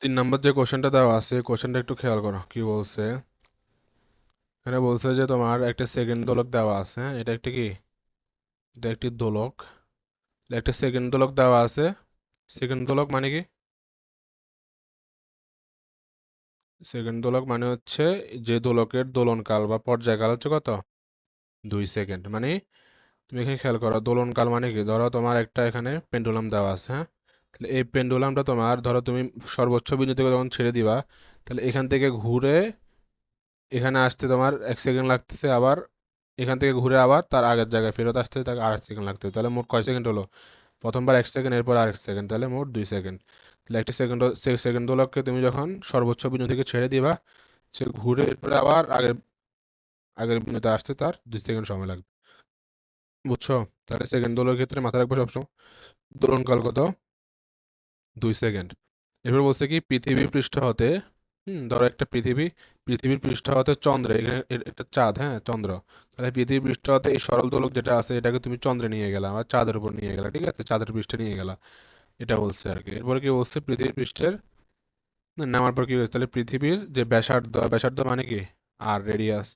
3 নম্বর যে কোশ্চেনটা দেওয়া আছে কোশ্চেনটা একটু খেয়াল করো কি বলছে। এখানে বলছে যে তোমার একটা সেকেন্ড দোলক দেওয়া আছে, হ্যাঁ এটা একটা কি, এটা একটি দোলক, একটা সেকেন্ড দোলক দেওয়া আছে। সেকেন্ড দোলক মানে কি? সেকেন্ড দোলক মানে হচ্ছে যে দোলকের দোলনকাল বা পর্যায়কাল হচ্ছে কত, 2 সেকেন্ড। মানে তুমি এখানে খেয়াল করো দোলনকাল মানে কি, ধরো তোমার একটা এখানে পেন্ডুলাম দেওয়া আছে, হ্যাঁ তাহলে এই পেন্ডুলামটা তোমার ধরো তুমি সর্বোচ্চ বিন্দু থেকে যখন ছেড়ে দিবা, তাহলে এখান থেকে ঘুরে এখানে আসতে তোমার 1 সেকেন্ড লাগতেছে, আবার এখান থেকে ঘুরে আবার তার আগের জায়গায় ফেরত আসতে তাকে 8 সেকেন্ড লাগতেছে। তাহলে মোট কয় সেকেন্ড হলো? প্রথমবার 1 সেকেন্ড, এরপর আরেক সেকেন্ড, তাহলে মোট 2 সেকেন্ড। তাহলে একটা সেকেন্ড সেকেন্ড দোলককে তুমি যখন সর্বোচ্চ বিন্দু থেকে ছেড়ে দিবা, সে ঘুরে এরপরে আবার আগের আগের বিন্দুতে আসতে তার 2 সেকেন্ড সময় লাগবে। বুঝছো? তাহলে সেকেন্ড দোলকের ক্ষেত্রে মাথায় রাখবো সবসময় দোলনকাল কত, 2 সেকেন্ড। এরপর বলছে কি পৃথিবীর পৃষ্ঠ হতে, ধরো একটা পৃথিবী, পৃথিবীর পৃষ্ঠ হতে চন্দ্রে, এখানে একটা চাঁদ, হ্যাঁ চন্দ্র, তাহলে পৃথিবীর পৃষ্ঠ হতে এই সরল দোলক যেটা আছে এটাকে তুমি চন্দ্রে নিয়ে গেলা বা চাঁদের উপর নিয়ে গেলা, ঠিক আছে, চাঁদের পৃষ্ঠে নিয়ে গেলা, এটা বলছে আর কি। এরপরে কি বলছে পৃথিবীর পৃষ্ঠের নামার পর কি হয়েছে, তাহলে পৃথিবীর যে ব্যাসার্ধ, ব্যাসার্ধ মানে কি আর রেডিয়াস,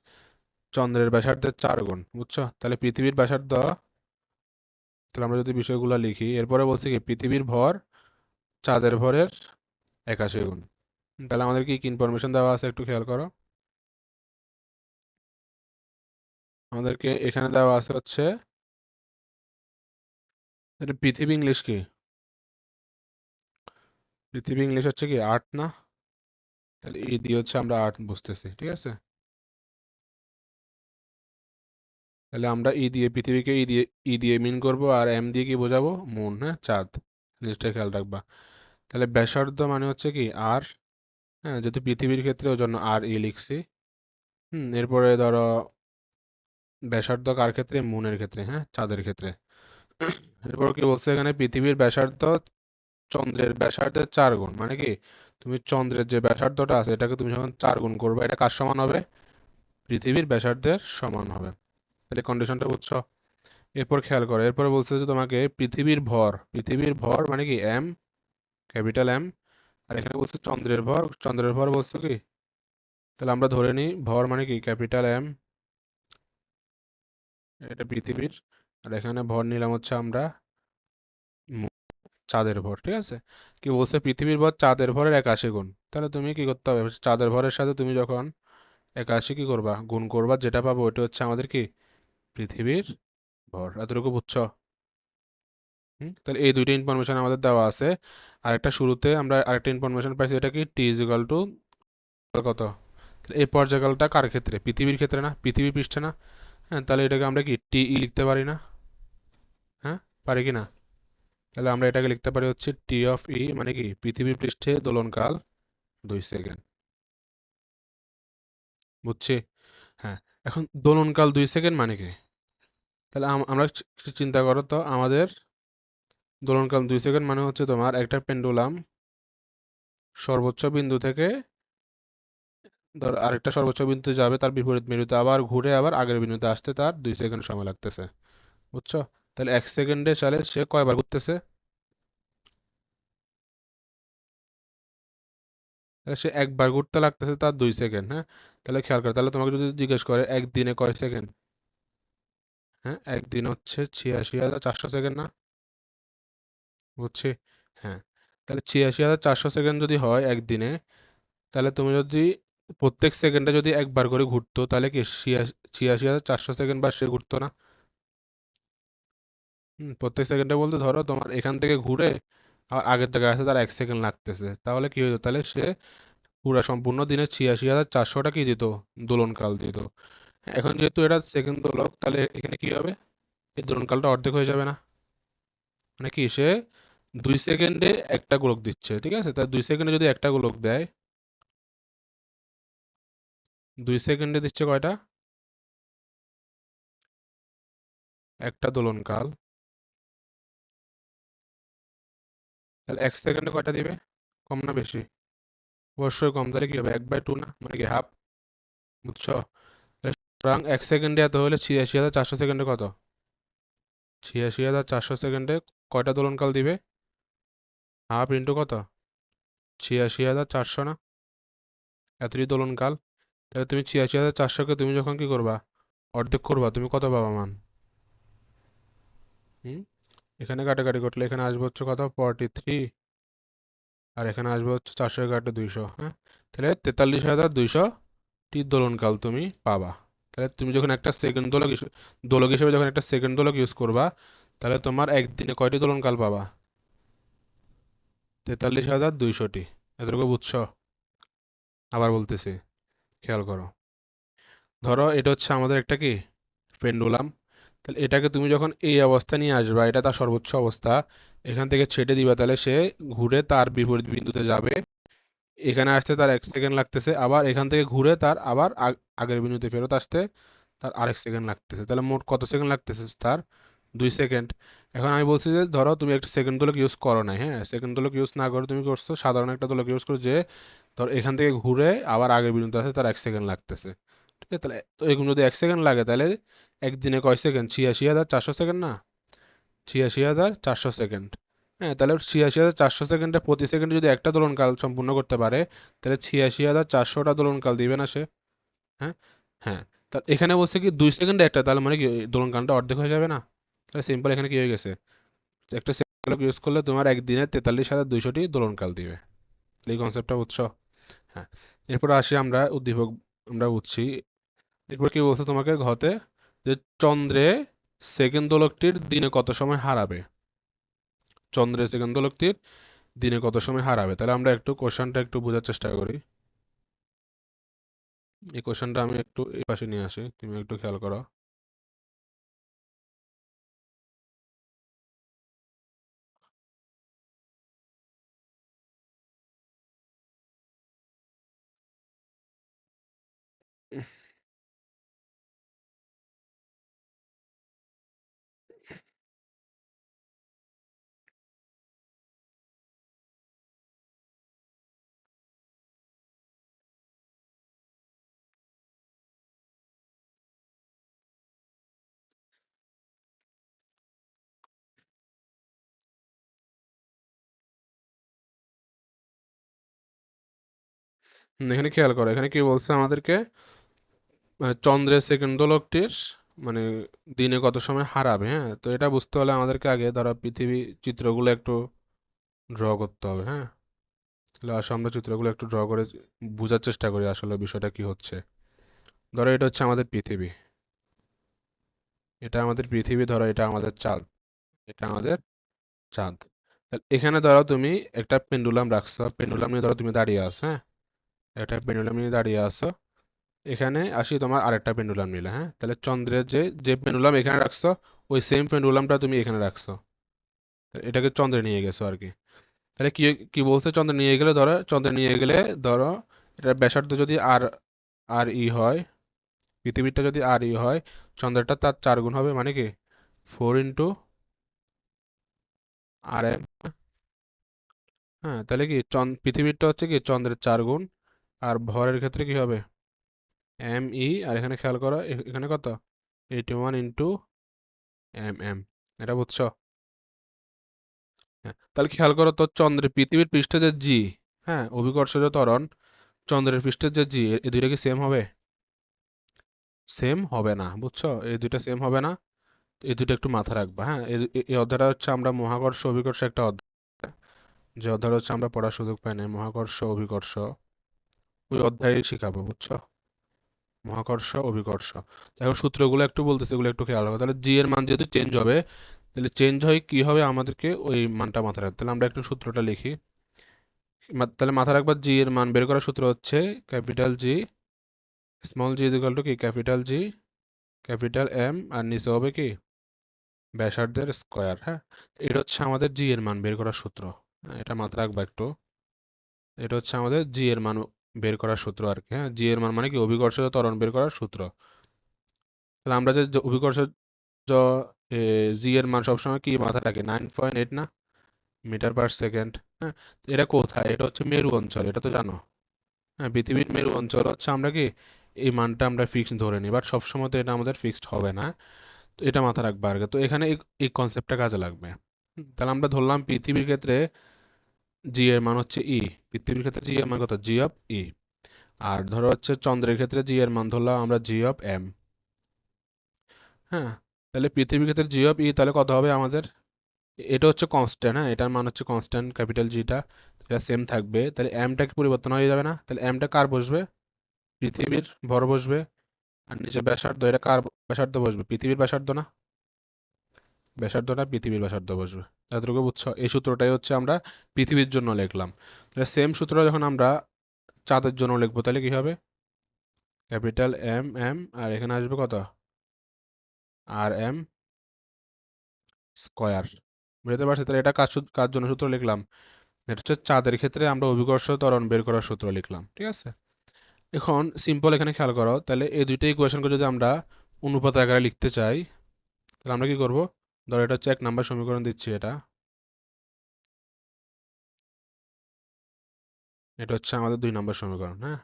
চন্দ্রের ব্যাসার্ধের 4 গুণ, বুঝছো? তাহলে পৃথিবীর ব্যাসার্ধ, তাহলে আমরা যদি বিষয়গুলো লিখি, এরপরে বলছে কি পৃথিবীর ভর চাঁদের ভরের 81 গুণ। তাহলে আমাদের কি কি ইনফরমেশন দেওয়া আছে একটু খেয়াল করো। আমাদেরকে এখানে দেওয়া আছে হচ্ছে, এটা পৃথিবী ইংলিশ কি, পৃথিবী ইংলিশ হচ্ছে কি 8 না? তাহলে ই দিয়ে হচ্ছে আমরা 8 বুঝতেছি, ঠিক আছে। তাহলে আমরা ই দিয়ে পৃথিবীকে ই দিয়ে মিন করব, আর এম দিয়ে কি বোঝাবো, মুন, হ্যাঁ চাঁদ, জিনিসটা খেয়াল রাখবা। তাহলে ব্যাসার্ধ মানে হচ্ছে কি আর, হ্যাঁ যেহেতু পৃথিবীর ক্ষেত্রে ওই জন্য আর ই লিখছি। এরপরে ধরো ব্যাসার্ধ কার ক্ষেত্রে, মুনের ক্ষেত্রে, হ্যাঁ চাঁদের ক্ষেত্রে। এরপর কি বলছে এখানে পৃথিবীর ব্যাসার্ধ চন্দ্রের ব্যাসার্ধের 4 গুণ, মানে কি তুমি চন্দ্রের যে ব্যাসার্ধটা আছে এটাকে তুমি যখন 4 গুণ করবে, এটা কার সমান হবে, পৃথিবীর ব্যাসার্ধের সমান হবে। তাহলে কন্ডিশনটা বুঝছো? এরপর খেয়াল করো, এরপর বলছে যে তোমাকে পৃথিবীর ভর, পৃথিবীর ভর মানে কি এম, ক্যাপিটাল এম, আর এখানে বলছে চন্দ্রের ভর, চন্দ্রের ভর বলছে কি, তাহলে আমরা ধরে নিই ভর মানে কি ক্যাপিটাল এম, এটা পৃথিবীর, আর এখানে ভর নিলাম হচ্ছে আমরা চাঁদের ভর, ঠিক আছে। কি বলছে পৃথিবীর ভর চাঁদের ভরের 81 গুণ। তাহলে তুমি কি করতে হবে, চাঁদের ভরের সাথে তুমি যখন 81 কি করবা, গুণ করবা, যেটা পাবো ওইটা হচ্ছে আমাদের কি পৃথিবীর ভর। এতটুকু বুঝছো? তাহলে এই দুইটা ইনফরমেশন আমাদের দেওয়া আছে। আরেকটা শুরুতে আমরা আরেকটা ইনফরমেশন পাইছি, এটা কি টি ইজ ইকুয়াল টু কত। তাহলে এই পর্যায়কালটা কার ক্ষেত্রে, পৃথিবীর ক্ষেত্রে না, পৃথিবীর পৃষ্ঠে না। হ্যাঁ তাহলে এটাকে আমরা কি টি ই লিখতে পারি না? হ্যাঁ পারি কি না? তাহলে আমরা এটাকে লিখতে পারি হচ্ছে টি অফ ই মানে কি পৃথিবীর পৃষ্ঠে দোলনকাল 2 সেকেন্ড। বুঝছি? হ্যাঁ। এখন দোলনকাল 2 সেকেন্ড মানে কি, তাহলে আমরা চিন্তা করো তো, আমাদের দোলনকাল 2 সেকেন্ড মানে হচ্ছে তোমার একটা পেন্ডুলাম সর্বোচ্চ বিন্দু থেকে ধর আরেকটা সর্বোচ্চ বিন্দুতে যাবে, তার বিপরীত মেরুতে আবার ঘুরে আবার আগের বিন্দুতে আসতে তার 2 সেকেন্ড সময় লাগতেছে। বুঝছো? তাহলে 1 সেকেন্ডে চলে সে কয়বার ঘুরতেছে, তাহলে সে একবার ঘুরতে লাগতেছে তার 2 সেকেন্ড, হ্যাঁ। তাহলে খেয়াল করো, তাহলে তোমাকে যদি জিজ্ঞেস করে একদিনে কয় সেকেন্ড, হ্যাঁ একদিন হচ্ছে 86,400 সেকেন্ড না? বুঝছি? হ্যাঁ। তাহলে 86,400 সেকেন্ড যদি হয় একদিনে, তাহলে তুমি যদি প্রত্যেক সেকেন্ডে যদি একবার করে ঘুরতো, তাহলে কি 86,400 সেকেন্ড বার সে ঘুরতো না? প্রত্যেক সেকেন্ডে বলতে ধরো তোমার এখান থেকে ঘুরে আর আগের জায়গায় আসে তার 1 সেকেন্ড লাগতেছে, তাহলে কি হতো, তাহলে সে পুরো সম্পূর্ণ দিনে 86,400টা কি দিত, দোলনকাল দিত। এখন যেহেতু এটা সেকেন্ড দোলক, তাহলে এখানে কি হবে, এই দোলনকালটা অর্ধেক হয়ে যাবে না? মানে কি সে 2 সেকেন্ডে একটা গোলক দিচ্ছে, ঠিক আছে, তার 2 সেকেন্ডে যদি একটা গোলক দেয়, 2 সেকেন্ডে দিচ্ছে কয়টা, একটা দোলনকাল। তাহলে 1 সেকেন্ডে কয়টা দিবে, কম না বেশি? অবশ্যই কম, তাহলে কি হবে 1/2 না, মানে কি হাফ। বুঝছো? তাহলে সুতরাং 1 সেকেন্ডে এত হলে 86,400 সেকেন্ডে কত, 86,400 সেকেন্ডে কয়টা দোলনকাল দিবে, হাফ ইন্টু কত, ৮৬,৪০০ না, এতটি দোলনকাল। তাহলে তুমি ৮৬,৪০০কে তুমি যখন কি করবা, অর্ধেক করবা, তুমি কত পাবা মান? হুম, এখানে কাটাকাটি করলে এখানে আসবে হচ্ছে কত, 43, আর এখানে আসবে হচ্ছে 400 হ্যাঁ। তাহলে 43,200টি দোলনকাল তুমি পাবা। তাহলে তুমি যখন একটা সেকেন্ড দোলক হিসেবে যখন একটা সেকেন্ড দোলক ইউজ করবা, তাহলে তোমার একদিনে কয়টি দোলনকাল পাবা? 43,200টি। এতটুকু বুঝছো? আবার বলতেছি, খেয়াল করো। ধরো এটা হচ্ছে আমাদের একটা কি, পেন্ডুলাম। তাহলে এটাকে তুমি যখন এই অবস্থা নিয়ে আসবা, এটা তার সর্বোচ্চ অবস্থা, এখান থেকে ছেড়ে দিবা, তাহলে সে ঘুরে তার বিপরীত বিন্দুতে যাবে। এখানে আসতে তার 1 সেকেন্ড লাগতেছে, আবার এখান থেকে ঘুরে তার আবার আগের বিন্দুতে ফেরত আসতে তার আরেক সেকেন্ড লাগতেছে। তাহলে মোট কত সেকেন্ড লাগতেছে তার? 2 সেকেন্ড। এখন আমি বলছি যে ধরো তুমি একটা সেকেন্ড দোলক ইউজ করো নাই, হ্যাঁ, সেকেন্ড দোলক ইউজ না করে তুমি করছো সাধারণ একটা দোলক ইউজ করো, যে ধর এখান থেকে ঘুরে আবার আগের বিন্দুতে আসে তার 1 সেকেন্ড লাগতেছে। ঠিক আছে, তাহলে তো এরকম যদি 1 সেকেন্ড লাগে, তাহলে একদিনে কয় সেকেন্ড? 86,400 সেকেন্ড না, 86,400 সেকেন্ড। হ্যাঁ, তাহলে 86,400 সেকেন্ডে প্রতি সেকেন্ডে যদি একটা দোলনকাল সম্পূর্ণ করতে পারে, তাহলে 86,400টা দোলনকাল দিবে না সে? হ্যাঁ, হ্যাঁ। তা এখানে বলছে কি 2 সেকেন্ডে একটা, তাহলে মানে কি দোলনকালটা অর্ধেক হয়ে যাবে না? তাহলে সিম্পল এখানে কি হয়ে গেছে, একটা সেকেন্ড ইউজ করলে তোমার একদিনে 43,200টি দোলনকাল দিবে। এই কনসেপ্টটা বুঝছো? হ্যাঁ। এরপর আসি আমরা উদ্দীপক, আমরা বুঝছি। এরপর কি বলছে তোমাকে ঘতে, যে চন্দ্রে সেকেন্ড দোলকটির দিনে কত সময় হারাবে? চন্দ্রের সেকেন্ড দোলকটির দিনে কত সময় হারাবে? তাহলে আমরা একটু কোশ্চেনটা একটু বোঝার চেষ্টা করি। এই কোশ্চেনটা আমি একটু এই পাশে নিয়ে আসি, তুমি একটু খেয়াল করো। এখানে খেয়াল করো, এখানে কি বলছে আমাদেরকে, মানে চন্দ্রের সেকেন্ড দোলকটির মানে দিনে কত সময় হারাবে। হ্যাঁ, তো এটা বুঝতে হলে আমাদেরকে আগে ধরো পৃথিবী চিত্রগুলো একটু ড্র করতে হবে। হ্যাঁ, তাহলে আসো আমরা চিত্রগুলো একটু ড্র করে বোঝার চেষ্টা করি আসলে বিষয়টা কি হচ্ছে। ধরো এটা হচ্ছে আমাদের পৃথিবী, এটা আমাদের পৃথিবী, ধরো এটা আমাদের চাঁদ, এটা আমাদের চাঁদ। তাহলে এখানে ধরো তুমি একটা পেন্ডুলাম রাখছো, পেন্ডুলাম নিয়ে ধরো তুমি দাঁড়িয়ে আছো, হ্যাঁ, একটা পেন্ডুলাম নিয়ে দাঁড়িয়ে আছো। এখানে আসি তোমার আরেকটা পেন্ডুলাম নিলে, হ্যাঁ, তাহলে চন্দ্রের যে যে পেন্ডুলাম এখানে রাখছো, ওই সেম পেন্ডুলামটা তুমি এখানে রাখছো, এটাকে চন্দ্রে নিয়ে গেছো আর কি। তাহলে কি কি বলছে, চন্দ্রে নিয়ে গেলে ধরো, চন্দ্রে নিয়ে গেলে ধরো এটার ব্যাসার্ধ যদি আর আর ই হয়, পৃথিবীটা যদি আর ই হয়, চন্দ্রটা তার 4 গুণ হবে, মানে কি 4 × হ্যাঁ, তাহলে কি পৃথিবীরটা হচ্ছে কি চন্দ্রের 4 গুণ, আর ভরের ক্ষেত্রে কি হবে ME, আর এখানে খেয়াল করো এখানে কত, 81 × MM। এটা বুঝছো? হ্যাঁ, তাহলে খেয়াল করো তো, চন্দ্রের পৃথিবীর পৃষ্ঠে যে জি, হ্যাঁ, অভিকর্ষজ ত্বরণ, চন্দ্রের পৃষ্ঠের যে জি, এই দুইটা কি সেম হবে? সেম হবে না, বুঝছো? এই দুইটা সেম হবে না। এই দুটো একটু মাথায় রাখবা। হ্যাঁ, এই অধ্যায়টা হচ্ছে আমরা মহাকর্ষ অভিকর্ষ একটা অধ্যায়, যে অধ্যায় হচ্ছে আমরা পড়ার সুযোগ পাই না, মহাকর্ষ অভিকর্ষ, ওই অধ্যায়ে শিখাবো, বুঝছো? মহাকর্ষ অভিকর্ষ। তো এখন সূত্রগুলো একটু বলতেছে, এগুলো একটু খেয়াল রাখো। তাহলে জি এর মান যেহেতু চেঞ্জ হবে, তাহলে চেঞ্জ হয় কি হবে, আমাদেরকে ওই মানটা মাথায় রাখতে। তাহলে আমরা একটু সূত্রটা লিখি। তাহলে মাথায় রাখবা, জি এর মান বের করার সূত্র হচ্ছে capital G, small G is equal two কি ক্যাপিটাল জি, ক্যাপিটাল এম, আর নিচে হবে কি ব্যাসার্ধের স্কোয়ার। হ্যাঁ, এটা হচ্ছে আমাদের জি এর মান বের করার সূত্র। হ্যাঁ, এটা মাথায় রাখবা একটু। এটা হচ্ছে আমাদের জি এর মান বের করার সূত্র আর কি। হ্যাঁ, জি এর মান মানে কি অভিকর্ষজ ত্বরণ বের করার সূত্র। তাহলে আমরা যে অভিকর্ষজ জি এর মান সবসময় কি মাথায় রাখি, 9.8 না, মিটার পার সেকেন্ড। হ্যাঁ, তো এটা কোথায়, এটা হচ্ছে মেরু অঞ্চল, এটা তো জানো। হ্যাঁ, পৃথিবীর মেরু অঞ্চল হচ্ছে আমরা কি এই মানটা আমরা ফিক্সড ধরে নিই, বাট সবসময় তো এটা আমাদের ফিক্সড হবে না। তো এটা মাথায় রাখবা আর কি। তো এখানে এই কনসেপ্টটা কাজে লাগবে। তাহলে আমরা ধরলাম পৃথিবীর ক্ষেত্রে জি এর মান হচ্ছে ই, পৃথিবীর ক্ষেত্রে জি এর মান কত, জি অফ ই। আর ধরো হচ্ছে চন্দ্রের ক্ষেত্রে জি এর মান ধরলাম আমরা জি অফ এম। হ্যাঁ, তাহলে পৃথিবীর ক্ষেত্রে জি অফ ই তাহলে কত হবে আমাদের, এটা হচ্ছে কনস্ট্যান্ট, হ্যাঁ এটার মান হচ্ছে কনস্ট্যান্ট ক্যাপিটাল জিটা, এটা সেম থাকবে। তাহলে এমটা কি পরিবর্তন হয়ে যাবে না? তাহলে এমটা কার বসবে, পৃথিবীর ভর বসবে। আর নিচে ব্যাসার্ধ, এটা কার ব্যাসার্ধ বসবে, পৃথিবীর ব্যাসার্ধ না, ব্যাসার্ধটা পৃথিবীর ব্যাসার্ধ বসবে। এতটুকু বুঝছো? এই সূত্রটাই হচ্ছে আমরা পৃথিবীর জন্য লিখলাম। তাহলে সেম সূত্র যখন আমরা চাঁদের জন্য লিখবো তাহলে কি হবে, ক্যাপিটাল এম এম আর এখানে আসবে কত, আর এম স্কয়ার। বুঝতে পারছি? তাহলে এটা কার জন্য সূত্র লিখলাম, এটা হচ্ছে চাঁদের ক্ষেত্রে আমরা অভিকর্ষ ত্বরণ বের করার সূত্র লিখলাম। ঠিক আছে, এখন সিম্পল এখানে খেয়াল করো, তাহলে এই দুইটা ইকুয়েশনকে যদি আমরা অনুপাত আকারে লিখতে চাই তাহলে আমরা কি করব, ধরো এটা হচ্ছে 1 নাম্বার সমীকরণ দিচ্ছি, এটা হচ্ছে আমাদের 2 নাম্বার সমীকরণ। হ্যাঁ,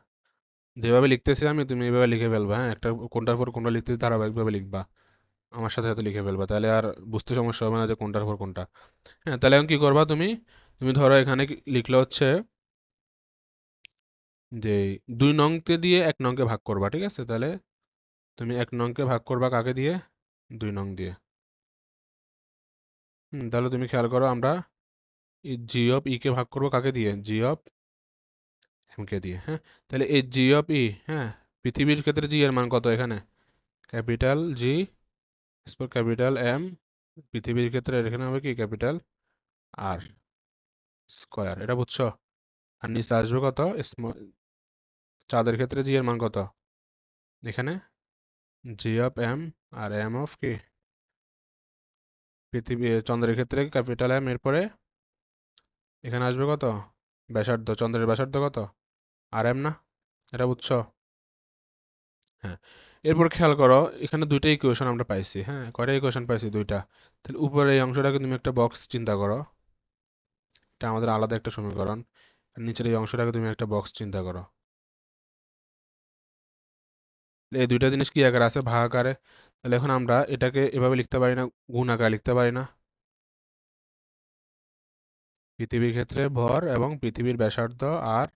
যেভাবে লিখতেছি আমি তুমি এইভাবে লিখে ফেলবা। হ্যাঁ, একটা কোনটার পর কোনটা লিখতেছি ধারাবাহিকভাবে লিখবা, আমার সাথে সাথে লিখে ফেলবা, তাহলে আর বুঝতে সমস্যা হবে না যে কোনটার পর কোনটা। হ্যাঁ, তাহলে এখন কি করবা তুমি, তুমি ধরো এখানে লিখলে হচ্ছে যে 2 নংকে দিয়ে 1 নংকে ভাগ করবা। ঠিক আছে, তাহলে তুমি 1 নংকে ভাগ করবা কাকে দিয়ে, 2 নং দিয়ে। তাহলে তুমি খেয়াল করো, আমরা জি অফ ই কে ভাগ করবো কাকে দিয়ে, জি অফ এম কে দিয়ে। হ্যাঁ, তাহলে এই জি অফ ই, হ্যাঁ পৃথিবীর ক্ষেত্রে জি এর মান কত, এখানে ক্যাপিটাল জি ক্যাপিটাল এম, পৃথিবীর ক্ষেত্রে এখানে হবে কি ক্যাপিটাল আর স্কয়ার, এটা বুঝছো? আর নিচে আসবে কত, চাঁদের ক্ষেত্রে জি এর মান কত, এখানে জি অফ এম আর এম অফ কি পৃথিবী, চন্দ্রের ক্ষেত্রে ক্যাপিটাল এম, এরপরে এখানে আসবে কত, ব্যাসার্ধ, চন্দ্রের ব্যাসার্ধ কত, আর এম না, এটা বুঝছো? হ্যাঁ, এরপর খেয়াল করো এখানে দুইটা ইকুয়েশন আমরা পাইছি। হ্যাঁ, কয়টা ইকুয়েশন পাইছি, দুইটা। তাহলে উপরে এই অংশটাকে তুমি একটা বক্স চিন্তা করো, এটা আমাদের আলাদা একটা সমীকরণ। আর নিচের এই অংশটাকে তুমি একটা বক্স চিন্তা করো। এই দুইটা জিনিস কি আকারে আছে, ভাগ আকারে। তাহলে এখন আমরা এটাকে এভাবে লিখতে পারি না, গুণ আকারে লিখতে পারি না, পৃথিবীর ক্ষেত্রে ভর এবং পৃথিবীর ব্যাসার্ধ আর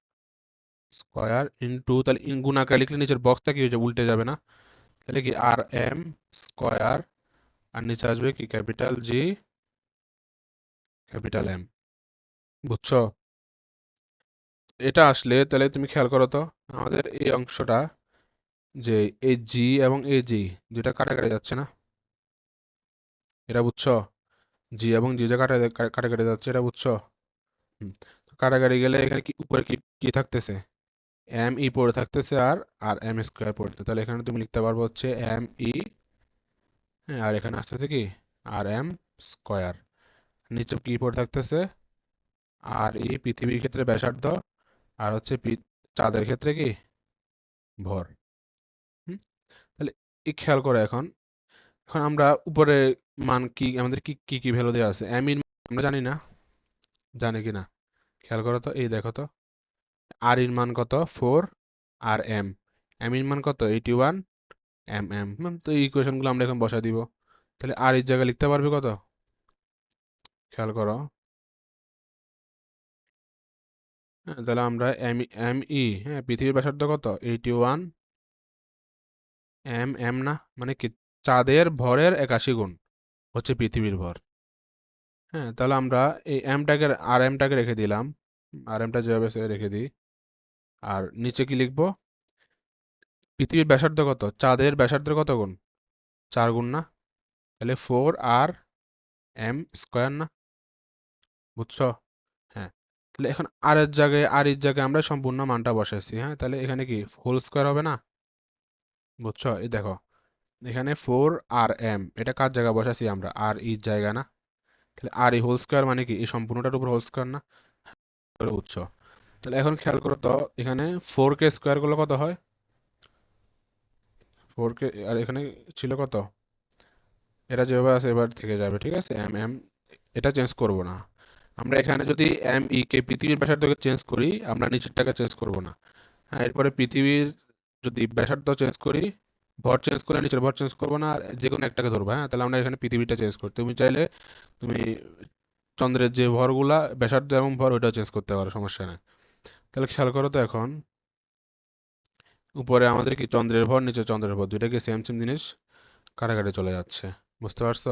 স্কয়ার ইনটু, তাহলে গুণ আকারে লিখলে নিচের বক্সটা কি হয়ে যাবে, উল্টে যাবে না? তাহলে কি আর এম স্কয়ার, আর নিচে আসবে কি ক্যাপিটাল জি ক্যাপিটাল এম। বুঝছো? এটা আসলে তাহলে তুমি খেয়াল করো তো, আমাদের এই অংশটা যে এই জি এবং এই জি দুইটা কাটাকাটি যাচ্ছে না, এটা বুঝছো? জি এবং জি যে কাটাকাটি যাচ্ছে, এটা বুঝছো? হুম, তো কাটাকাটি গেলে এখানে কি উপরে কি কি থাকতেছে, এম ই পড়ে থাকতেছে, আর আর এম স্কোয়ার পড়তে, তাহলে এখানে তুমি লিখতে পারবো হচ্ছে এম ই, হ্যাঁ আর এখানে আসতেছে কি আর এম স্কোয়ার, নিচে কি পড়ে থাকতেছে আর ই, পৃথিবীর ক্ষেত্রে ব্যাসার্ধ, আর হচ্ছে চাঁদের ক্ষেত্রে কি ভর। হুম, তাহলে এই খেয়াল করে এখন, এখন আমরা উপরে মান কি আমাদের কি কি কি ভ্যালু দেওয়া আছে, এম এর মান আমরা জানি না, জানি কি না খেয়াল করো তো, এই দেখো তো, আর এর মান কত 4, আর এম, এম এর মান কত 81 এম এম। তো এই ইকুয়েশনগুলো আমরা এখন বসা দিব। তাহলে আর এর জায়গায় লিখতে পারবে কত, খেয়াল করো। হ্যাঁ, তাহলে আমরা এম এম ই, হ্যাঁ পৃথিবীর ব্যাসার্ধ কত 81 এম এম, না মানে কি চাঁদের ভরের 81 গুণ হচ্ছে পৃথিবীর ভর। হ্যাঁ, তাহলে আমরা এই এমটাকে আর এমটাকে রেখে দিলাম, আর এমটা যেভাবে আছে রেখে দিই। আর নিচে কি লিখবো, পৃথিবীর ব্যাসার্ধ কত, চাঁদের ব্যাসার্ধের কত গুণ, 4 গুণ না, তাহলে 4 আর এম স্কোয়ার না, বুঝছো? হ্যাঁ, তাহলে এখন আর এর জায়গায় আমরা সম্পূর্ণ মানটা বসাইছি। হ্যাঁ, তাহলে এখানে কি হোল স্কোয়ার হবে না, বুঝছো? এই দেখো এখানে 4 আর এম, এটা কার জায়গায় বসাইছি আমরা, আর ইর জায়গা না, তাহলে আর ই হোল স্কোয়ার মানে কি এই সম্পূর্ণটার উপর হোল স্কোয়ার না, বুঝছো? তাহলে এখন খেয়াল করো তো, এখানে 4 কে স্কোয়ার করলে কত হয়, 4 কে, আর এখানে ছিল কত, এটা যেভাবে আছে এবার থেকে যাবে। ঠিক আছে, এম এম এটা চেঞ্জ করব না আমরা, এখানে যদি এম ই কে পৃথিবীর ব্যাসার্ধকে চেঞ্জ করি, আমরা নিচেরটাকে চেঞ্জ করব না। হ্যাঁ, এরপরে পৃথিবীর যদি ব্যাসার্ধ চেঞ্জ করি, ভর চেঞ্জ করে নিচের ভর চেঞ্জ করবো না, আর যে কোনো একটাকে ধরবো। হ্যাঁ, তাহলে আমরা এখানে পৃথিবীটা চেঞ্জ করতে, তুমি চাইলে তুমি চন্দ্রের যে ভরগুলা ব্যাসার্ধ এবং ভর ওইটাও চেঞ্জ করতে পারো, সমস্যা নেই। তাহলে খেয়াল করো তো এখন উপরে আমাদের কি চন্দ্রের ভর, নিচে চন্দ্রের ভর, দুইটা কি সেম সেম জিনিস, কাটাকাটি চলে যাচ্ছে, বুঝতে পারছো?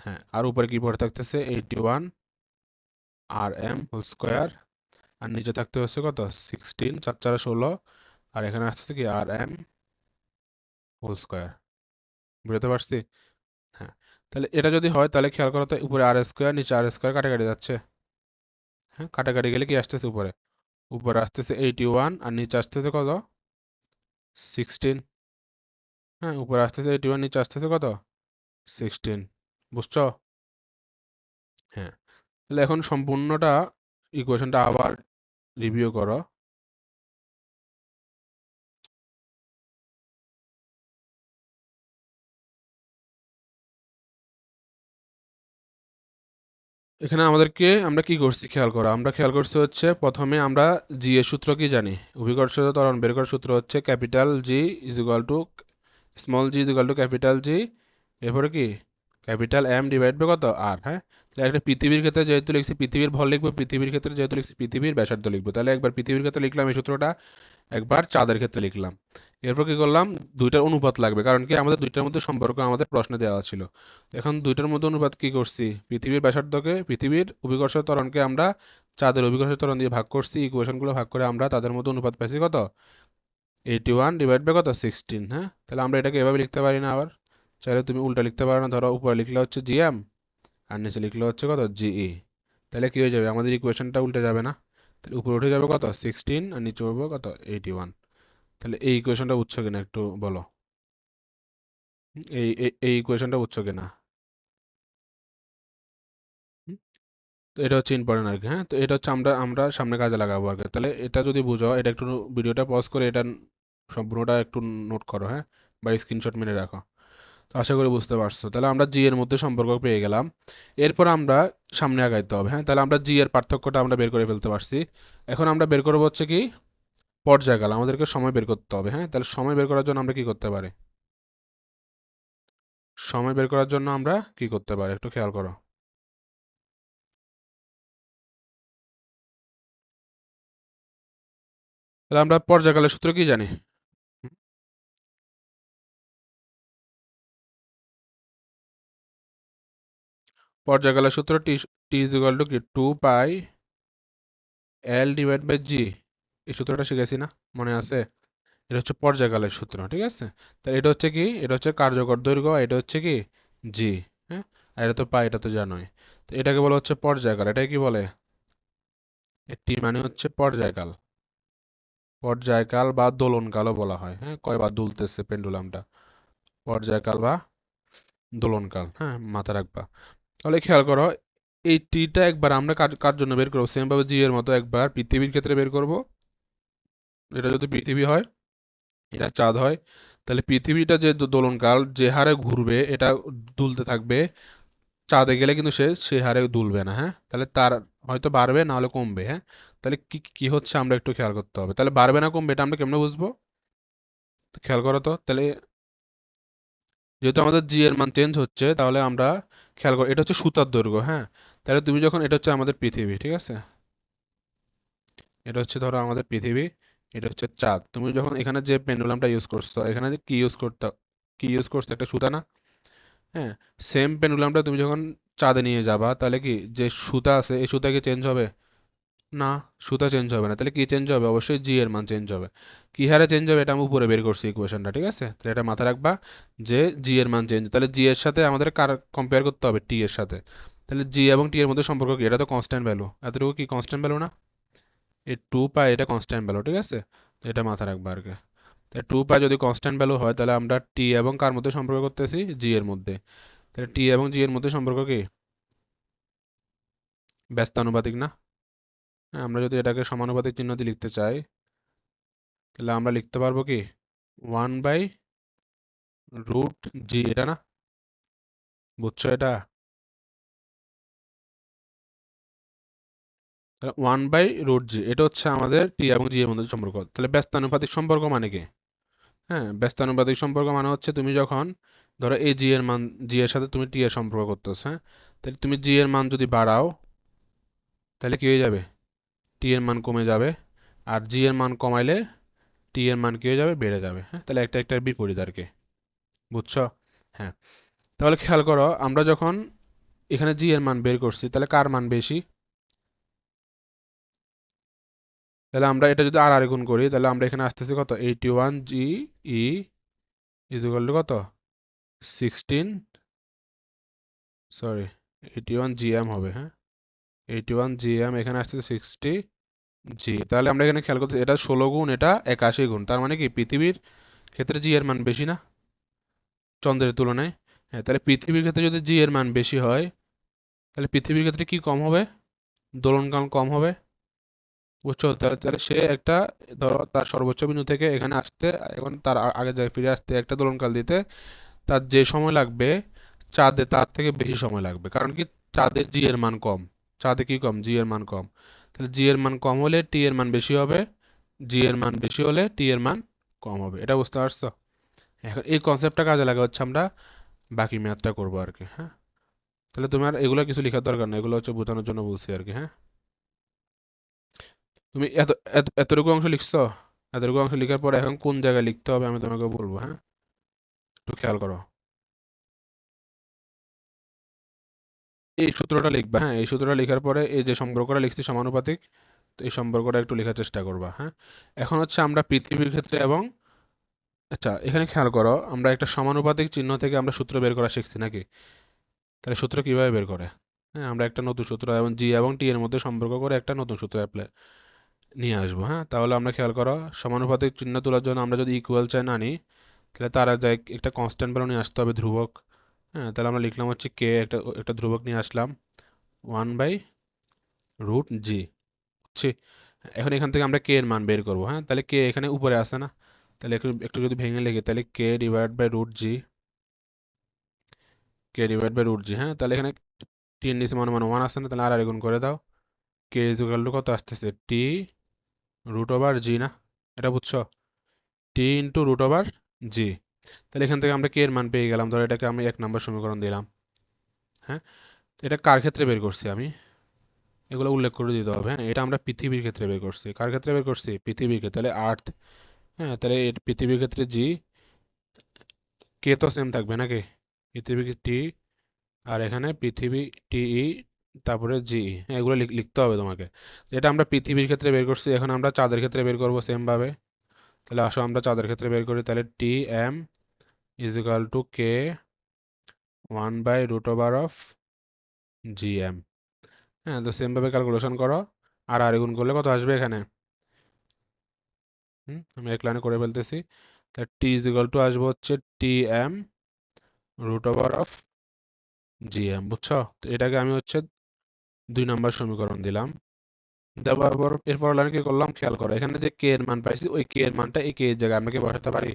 হ্যাঁ, আর উপরে কি পড়ে থাকতেছে 81 RM হোল স্কোয়ার, আর নিচে থাকতে হচ্ছে কত 16, 4 4 16, আর এখানে আসতেছে কি RM হোল স্কোয়ার, বুঝতে পারছি? হ্যাঁ, তাহলে এটা যদি হয় তাহলে খেয়াল করো তো উপরে আর স্কোয়ার নিচে আর স্কোয়ার কাটাকাটি যাচ্ছে। হ্যাঁ, কাটাকাটি গেলে কি আসতেছে উপরে, উপরে আসতেছে 81 আর নিচে আসতেছে কত 16। হ্যাঁ, উপরে আসতেছে 81 নিচে আসতেছে কত 16, বুঝছো? হ্যাঁ, তাহলে এখন সম্পূর্ণটা ইকুয়েশনটা আবার রিভিউ করো। এখানে আমাদেরকে আমরা কি করছি খেয়াল করো, আমরা খেয়াল করছি হচ্ছে প্রথমে আমরা জি এর সূত্র কি জানি, অভিকর্ষজ ত্বরণ বের করার সূত্র হচ্ছে capital G is equal two small G is equal to capital জি, এরপরে কি ক্যাপিটাল এম ডিভাইড বাই কত আর। হ্যাঁ, তাহলে একটা পৃথিবীর ক্ষেত্রে যেহেতু লিখছি পৃথিবীর ভর লিখবো, পৃথিবীর ক্ষেত্রে যেহেতু লিখছি পৃথিবীর ব্যাসার্ধ লিখবো, তাহলে একবার পৃথিবীর ক্ষেত্রে লিখলাম এই সূত্রটা, একবার চাঁদের ক্ষেত্রে লিখলাম। এরপর কি করলাম, দুইটার অনুপাত লাগবে, কারণ কি আমাদের দুইটার মধ্যে সম্পর্ক আমাদের প্রশ্নে দেওয়া ছিল। তো এখন দুইটার মধ্যে অনুপাত কি করছি, পৃথিবীর ব্যাসার্ধকে পৃথিবীর অভিকর্ষ ত্বরণকে আমরা চাঁদের অভিকর্ষ ত্বরণ দিয়ে ভাগ করছি, ইকুয়েশনগুলো ভাগ করে আমরা তাদের মধ্যে অনুপাত পাইছি কত 81 ডিভাইড বাই কত 16। হ্যাঁ, তাহলে আমরা এটাকে এভাবে লিখতে পারি না, আবার চাইলে তুমি উল্টা লিখতে পারো না, ধরো উপরে লিখলে হচ্ছে জিএম আর নিচে লিখলে হচ্ছে কত জিই, তাহলে কি হয়ে যাবে আমাদের ইকুয়েশনটা উল্টে যাবে না, তাহলে উপরে উঠে যাবে কত 16 আর নিচে উঠবে কত 81। তাহলে এই ইকুয়েশনটা বুঝছো কিনা একটু বলো, এই ইকুয়েশনটা বুঝছো কিনা? হুম? তো এটা হচ্ছে ইম্পর্টেন্ট আর কি। হ্যাঁ, তো এটা হচ্ছে আমরা সামনে কাজে লাগাবো আর কি। তাহলে এটা যদি বুঝো, এটা একটু ভিডিওটা পজ করে এটা সম্পূর্ণটা একটু নোট করো, হ্যাঁ, বা স্ক্রিনশট মেরে রাখো। তো আশা করি বুঝতে পারছো। তাহলে আমরা জি এর মধ্যে সম্পর্ক পেয়ে গেলাম, এরপর আমরা সামনে আগাইতে হবে। হ্যাঁ, তাহলে আমরা জি এর পার্থক্যটা আমরা বের করে ফেলতে পারছি। এখন আমরা বের করবো হচ্ছে কি পর্যায়কাল, আমাদেরকে সময় বের করতে হবে। হ্যাঁ, তাহলে সময় বের করার জন্য আমরা কি করতে পারি, সময় বের করার জন্য আমরা কি করতে পারি একটু খেয়াল করো। তাহলে আমরা পর্যায়কালের সূত্র কি জানি, হুম? পর্যায়কালের সূত্র টি, টি ইজ ইকুয়াল টু কি 2 পাই এল ডিভাইড বাই জি, এই সূত্রটা শিখেছি না, মনে আছে? এটা হচ্ছে পর্যায়কালের সূত্র, ঠিক আছে? তা এটা হচ্ছে কি, এটা হচ্ছে কার্যকর দৈর্ঘ্য, এটা হচ্ছে কি জি। হ্যাঁ, আর এটা তো পাই, এটা তো জানোই। তো এটাকে বলা হচ্ছে পর্যায়কাল, এটাকে কি বলে, টি মানে হচ্ছে পর্যায়কাল, পর্যায়কাল বা দোলনকালও বলা হয়। হ্যাঁ, কয়বার দুলতেছে পেন্ডুলামটা, পর্যায়কাল বা দোলনকাল, হ্যাঁ মাথা রাখবা। তাহলে খেয়াল করো, এই টিটা একবার আমরা কার কার জন্য বের করবো, সেম ভাবে জি এর মতো একবার পৃথিবীর ক্ষেত্রে বের করব। এটা যদি পৃথিবী হয়, এটা চাঁদ হয়, তাহলে পৃথিবীটা যে দোলনকাল যে হারে ঘুরবে, এটা দুলতে থাকবে, চাঁদে গেলে কিন্তু সে সে হারে দুলবে না। হ্যাঁ, তাহলে তার হয়তো বাড়বে না হলে কমবে। হ্যাঁ, তাহলে কি কি হচ্ছে আমরা একটু খেয়াল করতে হবে, তাহলে বাড়বে না কমবে এটা আমরা কেমনে বুঝবো, তো খেয়াল করো তো। তাহলে যেহেতু আমাদের জি এর মান চেঞ্জ হচ্ছে, তাহলে আমরা খেয়াল করো, এটা হচ্ছে সুতার দৈর্ঘ্য। হ্যাঁ, তাহলে তুমি যখন, এটা হচ্ছে আমাদের পৃথিবী, ঠিক আছে, এটা হচ্ছে ধরো আমাদের পৃথিবী, এটা হচ্ছে চাঁদ, তুমি যখন এখানে যে পেন্ডুলামটা ইউজ করছো, এখানে যে কি ইউজ করতে, কি ইউজ করছো একটা সুতা না? হ্যাঁ, সেম পেন্ডুলামটা তুমি যখন চাঁদে নিয়ে যাবা, তাহলে কি যে সুতা আছে এই সুতা কি চেঞ্জ হবে? না, সুতা চেঞ্জ হবে না, তাহলে কি চেঞ্জ হবে, অবশ্যই জি এর মান চেঞ্জ হবে। কি হারে চেঞ্জ হবে এটা আমি উপরে বের করছি ইকুয়েশনটা, ঠিক আছে? তাহলে এটা মাথায় রাখবা যে জি এর মান চেঞ্জ, তাহলে জি এর সাথে আমাদের কার কম্পেয়ার করতে হবে, টি এর সাথে। তাহলে জি এবং টি এর মধ্যে সম্পর্ক কি, এটা তো কনস্ট্যান্ট ভ্যালু, এতটুকু কি কনস্ট্যান্ট ভ্যালু না? এই 2 পাই এটা কনস্ট্যান্ট ভ্যালু, ঠিক আছে? তো এটা মাথায় রাখবা আর কি। তাহলে 2 পাই যদি কনস্ট্যান্ট ভ্যালু হয়, তাহলে আমরা টি এবং কার মধ্যে সম্পর্ক করতেছি, জি এর মধ্যে। তাহলে টি এবং জি এর মধ্যে সম্পর্ক কি ব্যস্তানুপাতিক না? হ্যাঁ, আমরা যদি এটাকে সমানুপাতিক চিহ্ন দিয়ে লিখতে চাই, তাহলে আমরা লিখতে পারবো কি 1/√জি, এটা না, বুঝছো এটা? তাহলে 1/√জি, এটা হচ্ছে আমাদের টি এবং জি এর মধ্যে সম্পর্ক। তাহলে ব্যস্তানুপাতিক সম্পর্ক মানে কি? হ্যাঁ, ব্যস্তানুপাতিক সম্পর্ক মানে হচ্ছে তুমি যখন ধরো এই জি এর মান, জি এর সাথে তুমি টি এর সম্পর্ক করতেছো, হ্যাঁ, তাহলে তুমি জি এর মান যদি বাড়াও, তাহলে কি হয়ে যাবে, টি এর মান কমে যাবে, আর জি এর মান কমাইলে টি এর মান কি হয়ে যাবে, বেড়ে যাবে। হ্যাঁ, তাহলে একটা একটা বিপরীত আর কি, বুঝছো? হ্যাঁ, তাহলে খেয়াল করো আমরা যখন এখানে জি এর মান বের করছি তাহলে কার মান বেশি? তাহলে আমরা এটা যদি আর গুণ করি তাহলে আমরা এখানে আসতেছি কত, 81 জি ই ইজ ইকুয়াল টু কত, 16, সরি 81 জি এম হবে। হ্যাঁ, 81 জি এম এখানে আসতেছে 60 জি। তাহলে আমরা এখানে খেয়াল করতেছি এটা 16 গুণ, এটা 81 গুণ, তার মানে কি পৃথিবীর ক্ষেত্রে জি এর মান বেশি না চন্দ্রের তুলনায়? হ্যাঁ, তাহলে পৃথিবীর ক্ষেত্রে যদি জি এর মান বেশি হয় তাহলে পৃথিবীর ক্ষেত্রে কি কম হবে, দোলনকাল কম হবে, বুঝছো? তাহলে তাহলে সে একটা, ধরো তার সর্বোচ্চ বিন্দু থেকে এখানে আসতে, এখন তার আগে যায় ফিরে আসতে একটা দোলনকাল দিতে তার যে সময় লাগবে চাঁদে তার থেকে বেশি সময় লাগবে, কারণ কি চাঁদের জি এর মান কম, চাঁদে কি কম, জি এর মান কম। তাহলে জি এর মান কম হলে টি এর মান বেশি হবে, জি এর মান বেশি হলে টি এর মান কম হবে। এটা বুঝতে পারছো? এখন এই কনসেপ্টটা কাজে লাগা হচ্ছে আমরা বাকি ম্যাথটা করবো আর কি। হ্যাঁ, তাহলে তোমার এগুলো কিছু লেখার দরকার নেই, এগুলো হচ্ছে বোঝানোর জন্য বলছি আর কি। হ্যাঁ, তুমি এতটুকু অংশ লিখছো, এতটুকু অংশ লিখার পরে এখন কোন জায়গায় লিখতে হবে আমি তোমাকে বলবো। হ্যাঁ, একটু খেয়াল করো, এই সূত্রটা লিখবা। হ্যাঁ, এই সূত্রটা লেখার পরে এই যে সম্পর্কটা লিখছি সমানুপাতিক, তো এই সম্পর্কটা একটু লেখার চেষ্টা করবা। হ্যাঁ, এখন হচ্ছে আমরা পৃথিবীর ক্ষেত্রে এবং, আচ্ছা এখানে খেয়াল করো আমরা একটা সমানুপাতিক চিহ্ন থেকে আমরা সূত্র বের করা শিখছি নাকি? তাহলে সূত্র কিভাবে বের করে? হ্যাঁ, আমরা একটা নতুন সূত্র এবং জি এবং টি এর মধ্যে সম্পর্ক করে একটা নতুন সূত্র অ্যাপ্লাই নিয়ে আসবো। হ্যাঁ, তাহলে আমরা খেয়াল করো সমানুপাতিক চিহ্ন তোলার জন্য আমরা যদি ইকুয়াল চাই না নিই তাহলে তার আগে একটা কনস্ট্যান্ট ভ্যালু নিয়ে আসতে হবে, ধ্রুবক। হ্যাঁ, তাহলে আমরা লিখলাম হচ্ছে কে, একটা একটা ধ্রুবক নিয়ে আসলাম 1/√g। বুঝছি? এখন এখান থেকে আমরা কে এর মান বের করবো। হ্যাঁ, তাহলে কে এখানে উপরে আসে না, তাহলে একটু একটু যদি ভেঙে লিখি তাহলে কে ডিভাইড বাই √g। হ্যাঁ, তাহলে এখানে টি এর নিচে মনে মনে 1 আসছে না, তাহলে আর গুণ করে দাও, কে ইজ ইকুয়াল টু কত আসতেছে, টি√জি না? এটা বুঝছো? টি √জি। তাহলে এখান থেকে আমরা কে এর মান পেয়ে গেলাম, ধরো এটাকে আমি 1 নম্বর সমীকরণ দিলাম। হ্যাঁ, এটা কার ক্ষেত্রে বের করছি আমি, এগুলো উল্লেখ করে দিতে হবে। হ্যাঁ, এটা আমরা পৃথিবীর ক্ষেত্রে বের করছি। কার ক্ষেত্রে বের করছি, পৃথিবীর ক্ষেত্রে, তাহলে আর্থ। হ্যাঁ, তাহলে পৃথিবীর ক্ষেত্রে জি, কে তো সেম থাকবে নাকি, পৃথিবী টি, আর এখানে পৃথিবী টিই, তারপরে জি। হ্যাঁ, এগুলো লিখতে হবে তোমাকে। এটা আমরা পৃথিবীর ক্ষেত্রে বের করছি, এখন আমরা চাঁদের ক্ষেত্রে বের করবো সেম ভাবে। তাহলে আসো আমরা চাঁদের ক্ষেত্রে বের করি, তাহলে T M is equal to K 1/√g m। হ্যাঁ, তো সেম ভাবে ক্যালকুলেশন করো, আর গুণ করলে কত আসবে এখানে। আমি এক লাইনে করে ফেলতেছি। তা টি ইজ ইকাল টু আসবে হচ্ছে Tm√g m, বুঝছো? তো এটাকে আমি হচ্ছে 2 নম্বর সমীকরণ দিলাম। দেওয়ার পর এরপর লাইনে কি করলাম খেয়াল করো, এখানে যে কে এর মান পাইছি ওই কে এর মানটা এই কে এর জায়গায় আমরা কি বসাতে পারি?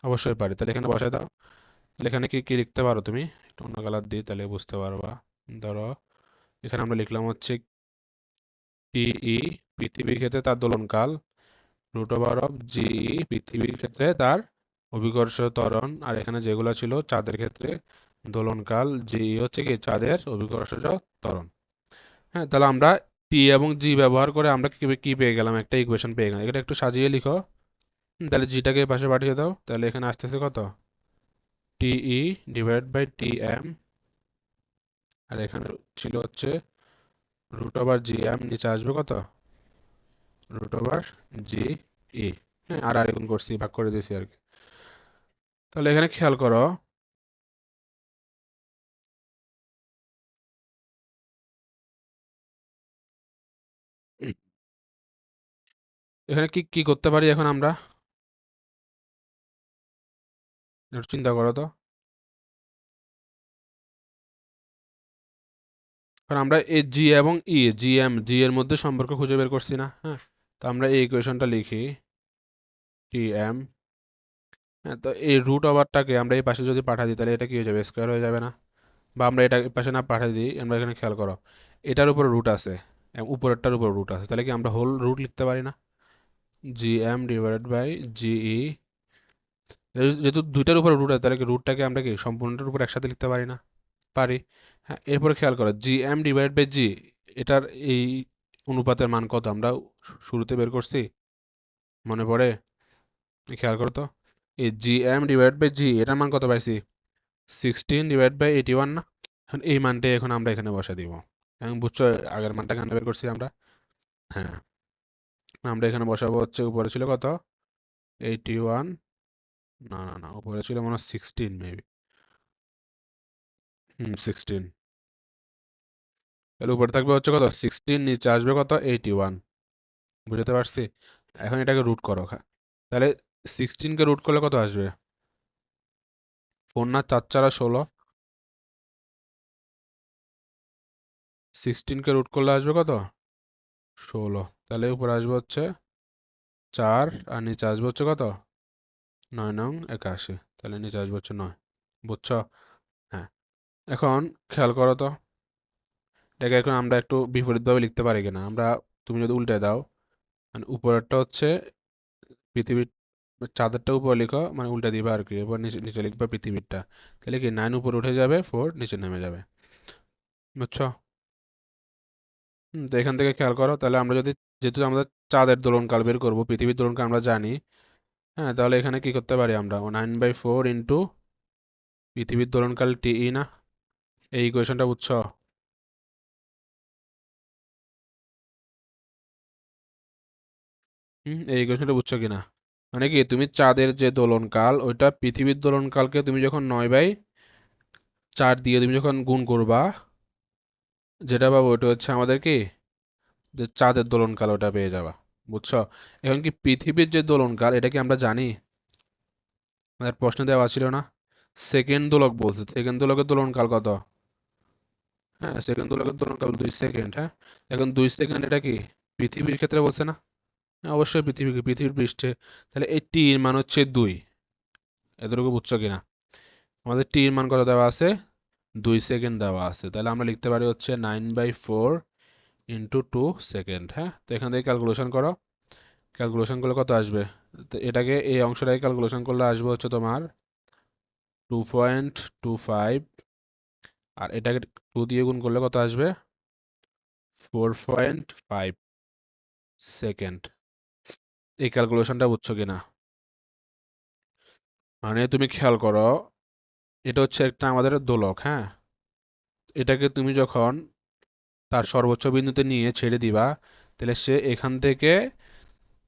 অবশ্যই পারি। তাহলে এখানে বসাই দাও। তাহলে এখানে কি কি লিখতে পারো তুমি, একটু অন্য কালার দিই তাহলে বুঝতে পারবা। ধরো এখানে আমরা লিখলাম হচ্ছে টিই পৃথিবীর ক্ষেত্রে তার দোলনকাল, √জিই পৃথিবীর ক্ষেত্রে তার অভিকর্ষ ত্বরণ, আর এখানে যেগুলো ছিল চাঁদের ক্ষেত্রে দোলনকাল, জিই হচ্ছে কি চাঁদের অভিকর্ষজ ত্বরণ। হ্যাঁ, তাহলে আমরা টি এবং জি ব্যবহার করে আমরা কি কি পেয়ে গেলাম, একটা ইকুয়েশন পেয়ে গেলাম। এটা একটু সাজিয়ে লিখো। তাহলে জিটাকে পাশে পাঠিয়ে দাও, তাহলে এখানে আসতেছে কত, টিই/টি এম, আর এখানে ছিল হচ্ছে √জি এম, নিচে আসবে কত, √জি ই। হ্যাঁ, আর গুণ করছি, ভাগ করে দিয়েছি আর কি। তাহলে এখানে খেয়াল করো, এখানে কি কি করতে পারি এখন আমরা, একটু চিন্তা করো তো। কারণ আমরা এই জি এবং জি এর মধ্যে সম্পর্ক খুঁজে বের করছি না? হ্যাঁ, তো আমরা এই ইকুয়েশনটা লিখি টি এম। হ্যাঁ, তো এই রুট ওভারটাকে আমরা এই পাশে যদি পাঠা দিই তাহলে এটা কি হয়ে যাবে, স্কোয়ার হয়ে যাবে না? বা আমরা এটা এই পাশে না পাঠিয়ে দিই, আমরা এখানে খেয়াল করো এটার উপর রুট আছে এবং উপরেরটার উপর রুট আছে, তাহলে কি আমরা হোল রুট লিখতে পারি না, Gm/GE। যেহেতু দুইটার উপর রুট আছে তাহলে কি রুটটাকে আমরা কি সম্পূর্ণটার উপর একসাথে লিখতে পারি না? পারি। হ্যাঁ, এরপরে খেয়াল করো Gm/G, এটার এই অনুপাতের মান কত আমরা শুরুতে বের করছি, মনে পড়ে? খেয়াল করো তো, এই GM/G এটার মান কত পাইছি? 16/81 না? এখন এই মানটাই এখন আমরা এখানে বসা দিব। এখন বুঝছো আগের মানটা কেন বের করছি আমরা? হ্যাঁ, আমরা এখানে বসাবো হচ্ছে, উপরে ছিল কত? 81, না না না, উপরে ছিল মনে হয় 16 মেবি। 16। তাহলে উপরে থাকবে হচ্ছে কত? 16, নিচে আসবে কত? 81। বুঝতে পারছি? এখন এটাকে রুট করো। তাহলে 16কে রুট করলে কত আসবে? 4 না 4 4 16। 16কে রুট করলে আসবে কত? 16। তাহলে উপরে আসবে হচ্ছে 4, আর নিচে আসবে হচ্ছে কত? 9 নং 81। তাহলে নিচে আসবে হচ্ছে 9। বুঝছো? হ্যাঁ। এখন খেয়াল করো তো, এটাকে এখন আমরা একটু বিপরীতভাবে লিখতে পারি কিনা আমরা। তুমি যদি উল্টে দাও, মানে উপরেরটা হচ্ছে পৃথিবীর, চাঁদেরটা উপরে লিখো, মানে উল্টে দিবা আর কি, এবার নিচে নিচে লিখবা পৃথিবীরটা। তাহলে কি 9 উপরে উঠে যাবে, 4 নিচে নেমে যাবে। বুঝছো? তো এখান থেকে খেয়াল করো, তাহলে আমরা যদি, যেহেতু আমরা চাঁদের দোলনকাল বের করবো, পৃথিবীর দোলনকাল আমরা জানি, হ্যাঁ, তাহলে এখানে কি করতে পারি আমরা? 9/4 ইন্টু পৃথিবীর দোলনকাল TE না? এই ইকুয়েশনটা বুঝছো? এই ইকুয়েশনটা বুঝছো কিনা? মানে কি, তুমি চাঁদের যে দোলনকাল, ওইটা পৃথিবীর দোলনকালকে তুমি যখন 9/4 দিয়ে তুমি যখন গুণ করবা, যেটা পাবো ওটা হচ্ছে আমাদের কি, যে চাঁদের দোলনকাল, ওটা পেয়ে যাবা। বুঝছো? এখন কি পৃথিবীর যে দোলনকাল, এটা কি আমরা জানি? আমাদের প্রশ্ন দেওয়া ছিল না? সেকেন্ড দোলক বলছে, সেকেন্ড দোলকের দোলনকাল কত? হ্যাঁ, সেকেন্ড দোলকের দোলনকাল 2 সেকেন্ড। হ্যাঁ, এখন 2 সেকেন্ড, এটা কি পৃথিবীর ক্ষেত্রে বলছে না? হ্যাঁ, অবশ্যই পৃথিবীর পৃষ্ঠে। তাহলে এই টি এর মান হচ্ছে 2। এতটুকু বুঝছো কিনা? আমাদের টি এর মান কত দেওয়া আছে? 2 সেকেন্ড দেওয়া আছে। তাহলে আমরা লিখতে পারি হচ্ছে 9/4 ইন্টু 2 সেকেন্ড। হ্যাঁ, তো এখান থেকে ক্যালকুলেশন করো। ক্যালকুলেশন করলে কত আসবে? তো এটাকে, এই অংশটাকে ক্যালকুলেশন করলে আসবে হচ্ছে তোমার 2.25, আর এটাকে 2 দিয়ে গুণ করলে কত আসবে? 4.5 সেকেন্ড। এই ক্যালকুলেশনটা বুঝছো কিনা? মানে তুমি খেয়াল করো, এটা হচ্ছে একটা আমাদের দোলক, হ্যাঁ, এটাকে তুমি যখন তার সর্বোচ্চ বিন্দুতে নিয়ে ছেড়ে দিবা, তাহলে সে এখান থেকে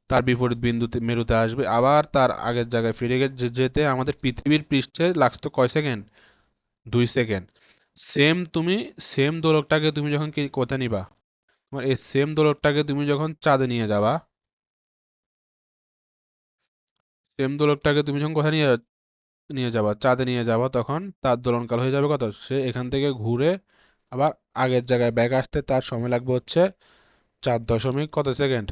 তার বিপরীত বিন্দুতে, মেরুতে আসবে, আবার তার আগের জায়গায় ফিরে যেতে আমাদের পৃথিবীর পৃষ্ঠে লাগতো কয় সেকেন্ড? 2 সেকেন্ড। সেম তুমি, সেম দোলকটাকে তুমি যখন কি কোথায় নিবা, তোমার এই সেম দোলকটাকে তুমি যখন চাঁদে নিয়ে যাবা, সেম দোলকটাকে তুমি যখন কোথায় নিয়ে নিয়ে যাবা, চাঁদে নিয়ে যাবা, তখন তার দোলনকাল হয়ে যাবে কত? সে এখান থেকে ঘুরে আবার আগের জায়গায় ব্যাক আসতে তার সময় লাগবে হচ্ছে 4.5 সেকেন্ড।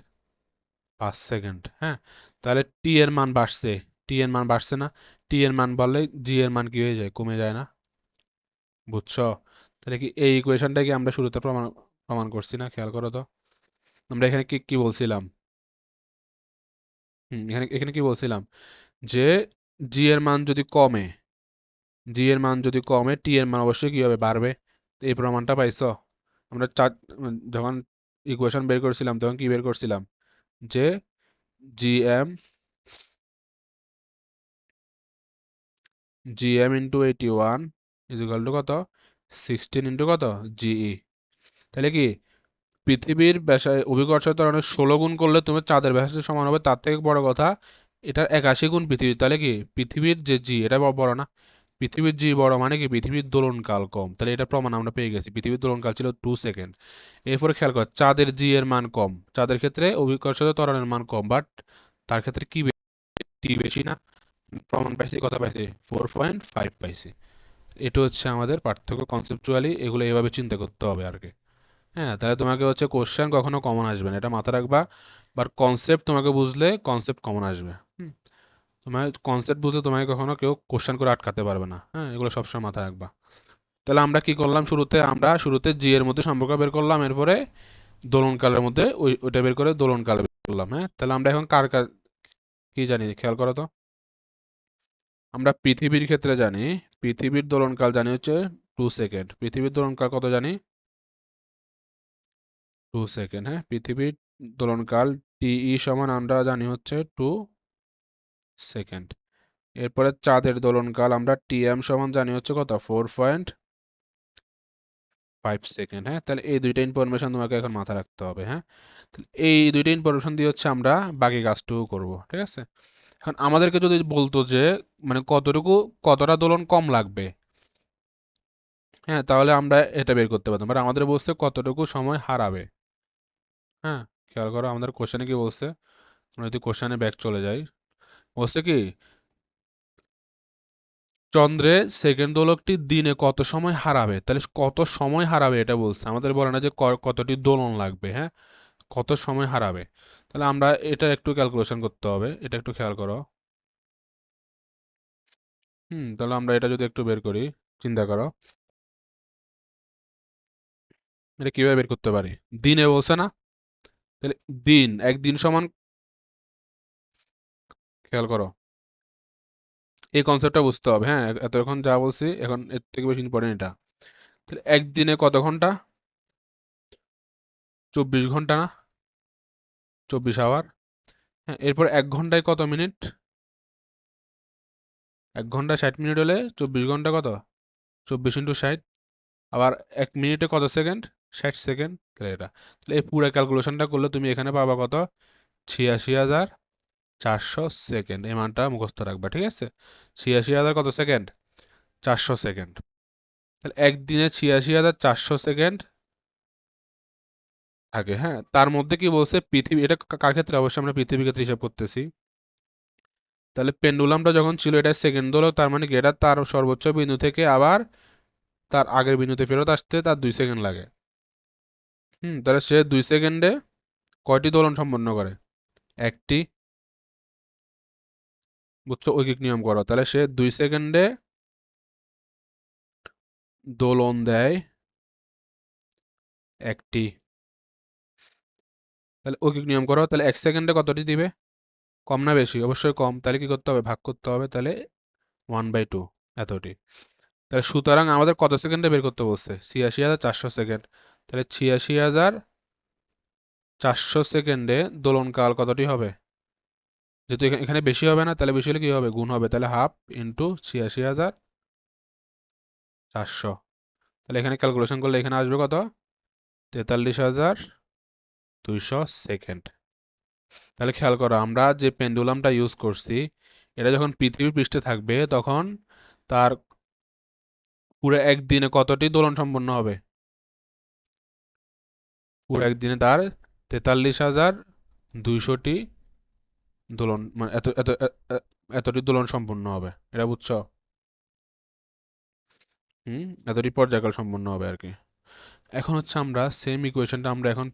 হ্যাঁ, তাহলে টি এর মান বাড়ছে। টি এর মান বাড়ছে না? টি এর মান বাড়লে জি এর মান কি হয়ে যায়? কমে যায় না? বুঝছো? তাহলে কি এই ইকুয়েশনটা কি আমরা শুরুতে প্রমাণ প্রমাণ করছি না? খেয়াল করো তো, আমরা এখানে কি কি বলছিলাম? এখানে এখানে কি বলছিলাম? যে জি এর মান যদি কমে, জি এর মান যদি কমে, টি এর মান অবশ্যই কি হবে? বাড়বে। তো এই প্রমাণটা পাইছো? আমরা যখন ইকুয়েশন বের করছিলাম, তখন কি বের করছিলাম? যে জিএম ইন্টু 81 ইকুয়াল টু কত? 16 ইন্টু কত? জিই। তাহলে কি পৃথিবীর ব্যাসার্ধ, অভিকর্ষ ত্বরণের 16 গুণ করলে তুমি চাঁদের ব্যাসার্ধের সমান হবে, তার থেকে বড় কথা এটার 81 গুণ পৃথিবী। তাহলে কি পৃথিবীর যে জি, এটা বড় না? পৃথিবীর জি বড় মানে কি পৃথিবীর দোলনকাল কম। তাহলে এটা প্রমাণ আমরা পেয়ে গেছি, পৃথিবীর দোলনকাল ছিল 2 সেকেন্ড। এরপরে খেয়াল কর, চাঁদের জি এর মান কম, চাঁদের ক্ষেত্রে অভিকর্ষ ত্বরণের মান কম, বাট তার ক্ষেত্রে কি টি বেশি না? প্রমাণ পাইছি, কথা পাইছি 4.5 পাইছি। এটা হচ্ছে আমাদের পার্থক্য। কনসেপচুয়ালি এগুলো এভাবে চিন্তা করতে হবে আর কি। হ্যাঁ, তাহলে তোমাকে হচ্ছে কোশ্চেন কখনো কমন আসবে না, এটা মাথা রাখবা। বাট কনসেপ্ট তোমাকে বুঝলে কনসেপ্ট কমন আসবে। তোমার কনসেপ্ট বুঝলে তোমাকে কখনো কেউ কোশ্চেন করে আটকাতে পারবে না। হ্যাঁ, এগুলো সবসময় মাথায় রাখবা। তাহলে আমরা কি করলাম? শুরুতে জি এর মধ্যে সম্পর্ক বের করলাম, এরপরে দোলনকালের মধ্যে ওইটা বের করে দোলনকাল বের করলাম। হ্যাঁ, তাহলে আমরা এখন কার কার কি জানি খেয়াল করো তো। আমরা পৃথিবীর ক্ষেত্রে জানি, পৃথিবীর দোলনকাল জানি হচ্ছে 2 সেকেন্ড। পৃথিবীর দোলনকাল কত জানি? 2 সেকেন্ড। হ্যাঁ, পৃথিবীর দোলনকাল টিই সমান আমরা জানি হচ্ছে 2 সেকেন্ড। এরপরে চাঁদের দোলনকাল আমরা টিএম সমান জানি হচ্ছে কত, 4.5 সেকেন্ড। হ্যাঁ, তাহলে এই দুইটা ইনফরমেশন তোমাকে এখন মাথায় রাখতে হবে। হ্যাঁ, তাহলে এই দুইটা ইনফরমেশন দিয়ে হচ্ছে আমরা বাকি কাজটুকু করব। ঠিক আছে, এখন আমাদেরকে যদি বলতো যে মানে কতটা দোলন কম লাগবে, হ্যাঁ, তাহলে আমরা এটা বের করতে পারতাম। বাট আমাদের বলছে কতটুকু সময় হারাবে। হ্যাঁ, খেয়াল করো আমাদের কোশ্চেনে কি বলছে। আমরা যদি কোশ্চেনে ব্যাক চলে যাই, বলছে কি চন্দ্রে সেকেন্ড দোলকটি দিনে কত সময় হারাবে, তাহলে কত সময় হারাবে এটা বলছে, আমাদের বলে না যে কতটি দোলন লাগবে। হ্যাঁ, কত সময় হারাবে, তাহলে আমরা এটা একটু ক্যালকুলেশন করতে হবে, এটা একটু খেয়াল করো। তাহলে আমরা এটা যদি একটু বের করি, চিন্তা করো এটা কিভাবে বের করতে পারি। দিনে বলছে না, তাহলে একদিন সমান, খেয়াল করো এই কনসেপ্টটা বুঝতে হবে। হ্যাঁ, এতক্ষণ যা বলছি এখন এর থেকে বেশি ইম্পর্টেন্ট এটা। তাহলে একদিনে কত ঘন্টা, 24 ঘন্টা না, 24 আওয়ার। হ্যাঁ, এরপর 1 ঘন্টায় কত মিনিট, 1 ঘন্টা 60 মিনিট হলে 24 ঘন্টা কত, 24 × 60। আবার 1 মিনিটে কত সেকেন্ড, 60 সেকেন্ড। তাহলে এটা, তাহলে এই পুরো ক্যালকুলেশনটা করলে তুমি এখানে পাবা কত, 86,400 সেকেন্ড। এই মানটা মুখস্থ রাখবা। ঠিক আছে, 86,000 কত সেকেন্ড, 400 সেকেন্ড। তাহলে একদিনে 86,400 সেকেন্ড থাকে। হ্যাঁ, তার মধ্যে কি বলছে পৃথিবী, এটা কার ক্ষেত্রে, অবশ্যই আমরা পৃথিবীর ক্ষেত্রে হিসাব করতেছি। তাহলে পেন্ডুলামটা যখন ছিল এটা সেকেন্ড দোলক, তার মানে কি এটা তার সর্বোচ্চ বিন্দু থেকে আবার তার আগের বিন্দুতে ফেরত আসতে তার 2 সেকেন্ড লাগে। তাহলে সে 2 সেকেন্ডে কয়টি দোলন সম্পন্ন করে, একটি। বুঝছো, ঐকিক নিয়ম করো, তাহলে সে 2 সেকেন্ডে দোলন দেয় একটি। তাহলে ঐকিক নিয়ম করো, তাহলে 1 সেকেন্ডে কতটি দিবে, কম না বেশি, অবশ্যই কম। তাহলে কি করতে হবে, ভাগ করতে হবে, তাহলে 1/2 এতটি। তাহলে সুতরাং আমাদের কত সেকেন্ডে বের করতে বলছে, 86,400 সেকেন্ড। তাহলে 86,400 সেকেন্ডে দোলনকাল কতটি হবে, যেহেতু এখানে বেশি হবে না, তাহলে বেশি হলে কি হবে, গুণ হবে, তাহলে হাফ ইন্টু 86,400। তাহলে এখানে ক্যালকুলেশন করলে এখানে আসবে কত, 43,200 সেকেন্ড। তাহলে খেয়াল করো আমরা যে পেন্ডুলামটা ইউজ করছি, এটা যখন পৃথিবীর পৃষ্ঠে থাকবে তখন তার পুরো একদিনে কতটি দোলন সম্পন্ন হবে, পুরো একদিনে তার 43,200টি দোলন, মানে এতটি দোলন সম্পন্ন হবে। এটা বুঝছো, এতটি পর্যায়কাল সম্পন্ন হবে আর কি। এখন হচ্ছে আমরা সেম ইকুয়েশনটা আমরা এখন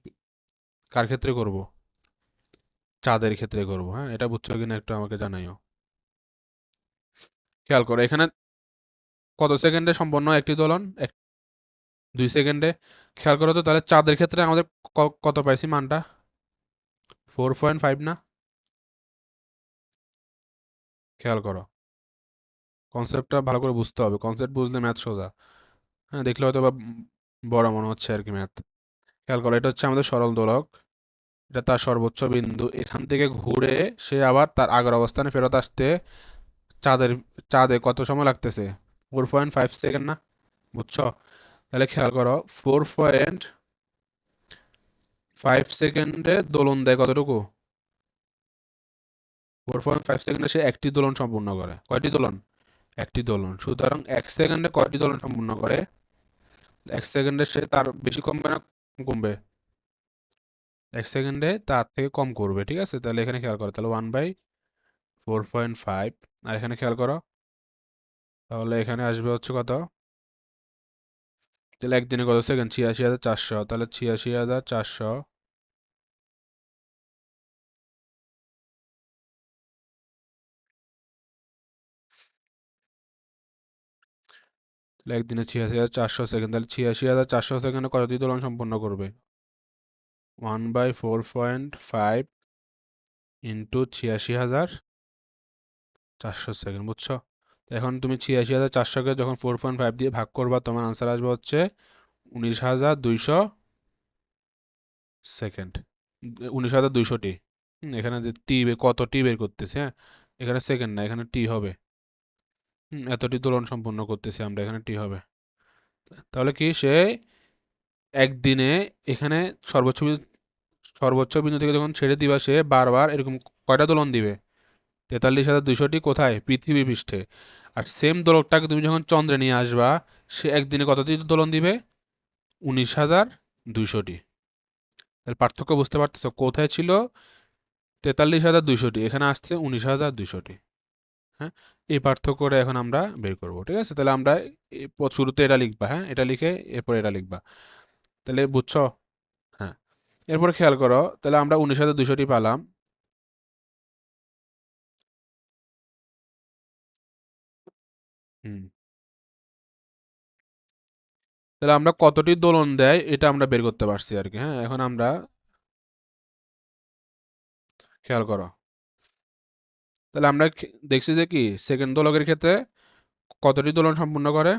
কার ক্ষেত্রে করব, চাঁদের ক্ষেত্রে করব। হ্যাঁ, এটা বুঝছো কিনা একটু আমাকে জানাইও। খেয়াল করো এখানে কত সেকেন্ডে সম্পন্ন হয় একটি দোলন, 2 সেকেন্ডে। খেয়াল করো তো, তাহলে চাঁদের ক্ষেত্রে আমাদের কত পাইছি মানটা, 4.5 না। খেয়াল করো, কনসেপ্টটা ভালো করে বুঝতে হবে, কনসেপ্ট বুঝলে ম্যাথ সোজা। হ্যাঁ, দেখলে হয়তো বা বড় মনে হচ্ছে আর কি ম্যাথ। খেয়াল করো এটা হচ্ছে আমাদের সরল দোলক, এটা তার সর্বোচ্চ বিন্দু, এখান থেকে ঘুরে সে আবার তার আগের অবস্থানে ফেরত আসতে চাঁদের চাঁদে কত সময় লাগতেছে, 4.5 সেকেন্ড না। বুঝছো, তাহলে খেয়াল করো 4.5 সেকেন্ডে দোলন দেয় কতটুকু, 4.5 সেকেন্ডে সে একটি দোলন সম্পূর্ণ করে, কয়টি দোলন, একটি দোলন। সুতরাং 1 সেকেন্ডে কয়টি দোলন সম্পূর্ণ করে, 1 সেকেন্ডে সে তার বেশি কমবে না কমবে, 1 সেকেন্ডে তার থেকে কম করবে। ঠিক আছে, তাহলে এখানে খেয়াল করো, তাহলে 1/4.5। আর এখানে খেয়াল করো, তাহলে এখানে আসবে হচ্ছে কত, তাহলে একদিনে কত সেকেন্ড, 86,400। তাহলে 86,400 তাহলে একদিনে 86,400 সেকেন্ড, তাহলে 86,400 সেকেন্ডে কতটি দোলন সম্পন্ন করবে, 1/4.5 ইন্টু 86,400 সেকেন্ড। বুঝছো, এখন তুমি 86,400কে যখন 4.5 দিয়ে ভাগ করবা, তোমার আনসার আসবে হচ্ছে 19,200 সেকেন্ড। 19,200টি। এখানে যে টি কত টি বের করতেছে, হ্যাঁ, এখানে সেকেন্ড না, এখানে টি হবে। এতটি দোলন সম্পূর্ণ করতেছি আমরা, এখানে টি হবে। তাহলে কি সে একদিনে এখানে সর্বোচ্চ সর্বোচ্চ বিন্দু থেকে যখন ছেড়ে দিবা সে বারবার এরকম কয়টা দোলন দিবে? 43,200টি। কোথায়? পৃথিবী পৃষ্ঠে। আর সেম দোলকটাকে তুমি যখন চন্দ্রে নিয়ে আসবা, সে একদিনে কতটি দোলন দিবে? 19,200টি। তাহলে পার্থক্য বুঝতে পারতেছো? কোথায় ছিল 43,200টি, এখানে আসছে 19,200টি। হ্যাঁ, এই পার্থক্যটা এখন আমরা বের করব। ঠিক আছে, তাহলে আমরা শুরুতে এটা লিখবা, হ্যাঁ, এটা লিখে এরপর এটা লিখবা। তাহলে বুঝছো? হ্যাঁ, এরপরে খেয়াল করো, তাহলে আমরা 19,200টি পেলাম। হুম, তাহলে আমরা কতটি দোলন দেয় এটা আমরা বের করতে পারছি আর কি। হ্যাঁ, এখন আমরা খেয়াল করো, তাহলে আমরা দেখছি যে কি সেকেন্ড দোলকের ক্ষেত্রে কতটি দোলন সম্পূর্ণ করে?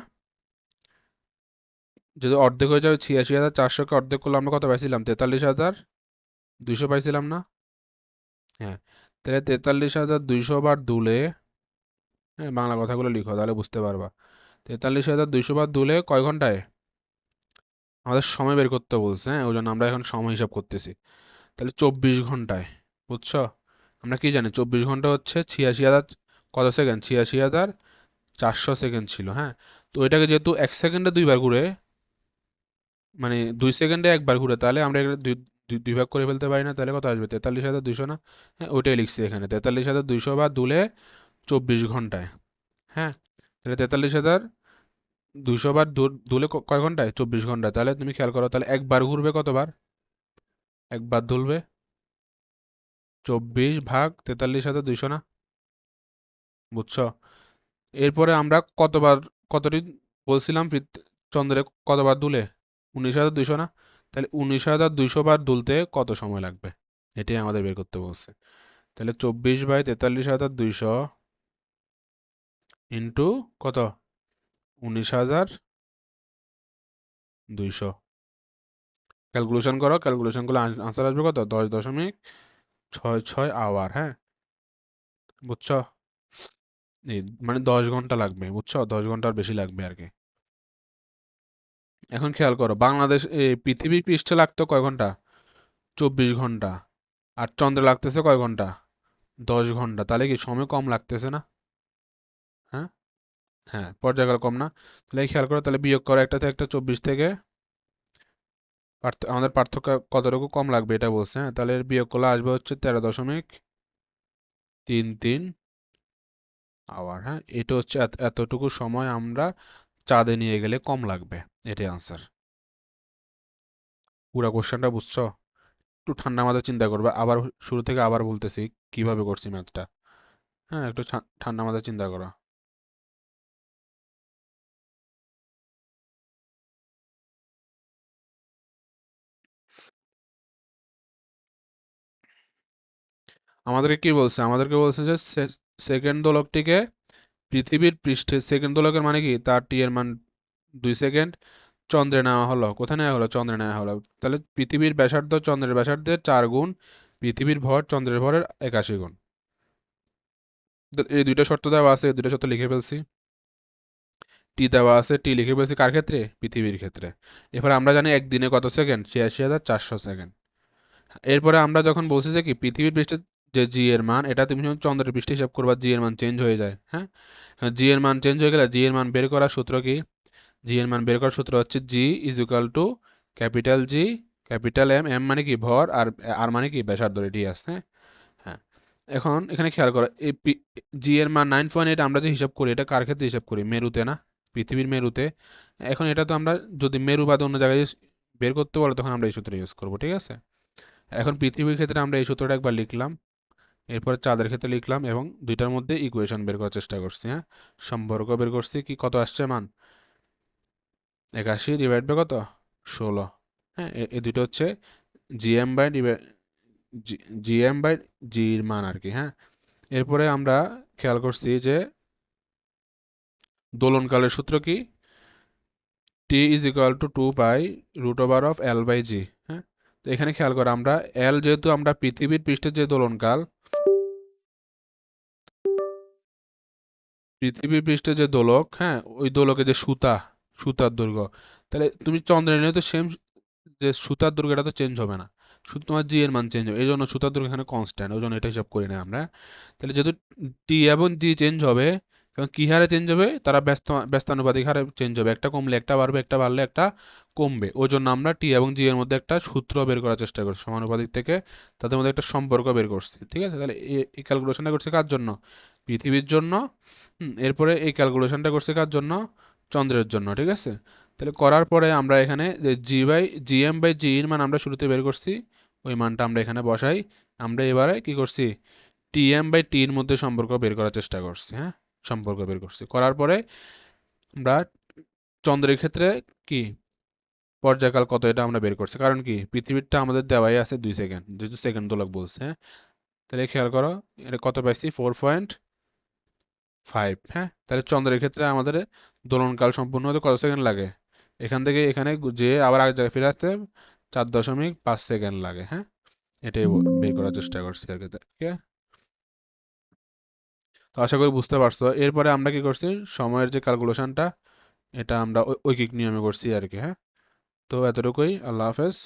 যদি অর্ধেক হয়ে যাবে 86,400কে অর্ধেক করলে আমরা কত পাইছিলাম? 43,200 পাইছিলাম না? হ্যাঁ, তাহলে 43,200 বার দুলে, হ্যাঁ, বাংলা কথাগুলো লিখো তাহলে বুঝতে পারবা। 43,200 বার দুলে কয় ঘন্টায়? আমাদের সময় বের করতে বলছে, হ্যাঁ, ওই জন্য আমরা এখন সময় হিসাব করতেছি। তাহলে 24 ঘন্টায়। বুঝছো? আমরা কি জানি 24 ঘন্টা হচ্ছে 86,000 কত সেকেন্ড? 86,400 সেকেন্ড ছিল, হ্যাঁ। তো এটাকে যেহেতু 1 সেকেন্ডে দুইবার ঘুরে, মানে 2 সেকেন্ডে একবার ঘুরে, তাহলে আমরা এটা দুই ভাগ করে ফেলতে পারি না? তাহলে কত আসবে? 43,200 না? হ্যাঁ, ওইটাই লিখছি এখানে, 43,200 বা দুলে 24 ঘন্টায়। হ্যাঁ, তাহলে 43,200 বার দুলে কয় ঘন্টায়? 24 ঘন্টায়। তাহলে তুমি খেয়াল করো, তাহলে একবার ঘুরবে কতবার? একবার দুলবে 24 ভাগ 43,200 না? বুঝছো? এরপরে আমরা কতবার, কতটি বলছিলাম চন্দ্রে কতবার দুলে? 19,200 না? তাহলে 19,200 বার দুলতে কত সময় লাগবে? এটাই আমাদের বের করতে বলছে। তাহলে 24/43,200 ইন্টু কত? 19,200। ক্যালকুলেশন করো, ক্যালকুলেশন করলে আনসার আসবে কত? 10.66 আওয়ার। হ্যাঁ, বুঝছো? এই মানে 10 ঘন্টা লাগবে, বুঝছো? 10 ঘন্টার বেশি লাগবে আর কি। এখন খেয়াল করো, বাংলাদেশ পৃথিবীর পৃষ্ঠে লাগতো কয় ঘন্টা? 24 ঘন্টা। আর চন্দ্রে লাগতেছে কয় ঘন্টা? 10 ঘন্টা। তাহলে কি সময় কম লাগতেছে না? হ্যাঁ, হ্যাঁ, পর্যায়কাল কম না? তাহলে খেয়াল করো, তাহলে বিয়োগ করো একটা থেকে একটা, 24 থেকে আমাদের পার্থক্য কতটুকু কম লাগবে এটা বলছে, হ্যাঁ। তাহলে এর বিয়োগ করলে আসবে হচ্ছে 13.33 আওয়ার। হ্যাঁ, এটা হচ্ছে এতটুকু সময় আমরা চাঁদে নিয়ে গেলে কম লাগবে। এটাই আনসার। পুরো কোশ্চেনটা বুঝছো? একটু ঠান্ডা মাথায় চিন্তা করবে, আবার শুরু থেকে আবার বলতেছি কিভাবে করছি ম্যাথটা। হ্যাঁ, একটু ঠান্ডা মাথায় চিন্তা করো। আমাদেরকে কি বলছে? আমাদেরকে বলছে যে সেকেন্ড দোলকটিকে পৃথিবীর পৃষ্ঠে, সেকেন্ড দোলকের মানে কি, তার টি এর মান 2 সেকেন্ড, চন্দ্রে নেওয়া হলো। কোথায় নেওয়া হলো? চন্দ্রে নেওয়া হলো। তাহলে পৃথিবীর ব্যাসার্ধ চন্দ্রের ব্যাসার্ধের 4 গুণ, পৃথিবীর ভর চন্দ্রের ভরের 81 গুণ। তো এই দুইটা শর্ত দেওয়া আছে, এই দুইটা শর্ত লিখে ফেলছি। টি দেওয়া আছে, টি লিখে ফেলছি কার ক্ষেত্রে? পৃথিবীর ক্ষেত্রে। এরপরে আমরা জানি একদিনে কত সেকেন্ড? 86,400 সেকেন্ড। এরপরে আমরা যখন বলছি যে কি পৃথিবীর পৃষ্ঠে যে জি এর মান, এটা তুমি যখন চন্দ্রের পৃষ্ঠে হিসাব করবা জি এর মান চেঞ্জ হয়ে যায়, হ্যাঁ। জি এর মান চেঞ্জ হয়ে গেলে জি এর মান বের করার সূত্র কি? জি এর মান বের করার সূত্র হচ্ছে g is equal to capital G, capital M, M মানে কি ভর, আর আর মানে কি ব্যাসার্ধ, রেডিয়াস, হ্যাঁ। হ্যাঁ, এখন এখানে খেয়াল করো, এই জি এর মান 9.8 আমরা যে হিসাব করি, এটা কার ক্ষেত্রে হিসাব করি? মেরুতে না? পৃথিবীর মেরুতে। এখন এটা তো আমরা যদি মেরু বাদে অন্য জায়গায় বের করতে বলো, তখন আমরা এই সূত্র ইউজ করবো। ঠিক আছে, এখন পৃথিবীর ক্ষেত্রে আমরা এই সূত্রটা একবার লিখলাম, এরপরে চাঁদের ক্ষেত্রে লিখলাম, এবং দুইটার মধ্যে ইকুয়েশন বের করার চেষ্টা করছি, হ্যাঁ। সম্পর্ক বের করছি, কি কত আসছে মান? 81 / কত? 16। হ্যাঁ, এই দুটো হচ্ছে জিএম বাই জিএম বাই জির মান আর কি, হ্যাঁ। এরপরে আমরা খেয়াল করছি যে দোলনকালের সূত্র কি? T is equal to 2 pi √L/g, হ্যাঁ। তো এখানে খেয়াল করো, আমরা এল যেহেতু আমরা পৃথিবীর পৃষ্ঠের যে দোলনকাল, পৃথিবীর পৃষ্ঠে যে দোলক, হ্যাঁ, ওই দোলকে যে সুতার দৈর্ঘ্য, তাহলে তুমি চন্দ্রের নিয়ে তো সেম, যে সুতার দৈর্ঘ্য এটা তো চেঞ্জ হবে না, শুধু তোমার জি এর মান চেঞ্জ হবে, এই জন্য সুতার দৈর্ঘ্য এখানে কনস্ট্যান্ট, ওই জন্য এটা হিসাব করি না আমরা। তাহলে যেহেতু টি এবং জি চেঞ্জ হবে, এবং কী হারে চেঞ্জ হবে, তারা ব্যস্তানুপাতিক হারে চেঞ্জ হবে, একটা কমলে একটা বাড়বে, একটা বাড়লে একটা কমবে, ওই জন্য আমরা টি এবং জি এর মধ্যে একটা সূত্র বের করার চেষ্টা করছি, সমানুপাতিক থেকে তাদের মধ্যে একটা সম্পর্ক বের করছি, ঠিক আছে। তাহলে এই ক্যালকুলেশনটা করছি কার জন্য? পৃথিবীর জন্য। এরপরে এই ক্যালকুলেশনটা করছি কার জন্য? চন্দ্রের জন্য, ঠিক আছে। তাহলে করার পরে আমরা এখানে যে জিএম বাই জি এর মান আমরা শুরুতে বের করছি, ওই মানটা আমরা এখানে বসাই। আমরা এবারে কি করছি, টিএম বাই টি এর মধ্যে সম্পর্ক বের করার চেষ্টা করছি, হ্যাঁ, সম্পর্ক বের করছি। করার পরে আমরা চন্দ্রের ক্ষেত্রে কি পর্যায়কাল কত এটা আমরা বের করছি, কারণ কি পৃথিবীরটা আমাদের দেওয়াই আছে 2 সেকেন্ড, যেহেতু সেকেন্ড দোলক বলছে, হ্যাঁ। তাহলে খেয়াল করো, এটা কত পাইছি, 4.5, হ্যাঁ। তাহলে চন্দ্রের ক্ষেত্রে আমাদের দোলনকাল সম্পূর্ণ হতে কত সেকেন্ড লাগে, এখান থেকে এখানে যে আবার আগের জায়গায় ফিরে আসতে 4.5 সেকেন্ড লাগে, হ্যাঁ। এটাই বের করার চেষ্টা করছি আর কি, ঠিক আছে। তো আশা করি বুঝতে পারছো। এরপরে আমরা কি করছি, সময়ের যে ক্যালকুলেশনটা, এটা আমরা ঐকিক নিয়মে করছি আর কি, হ্যাঁ। তো এতটুকুই, আল্লাহ হাফেজ।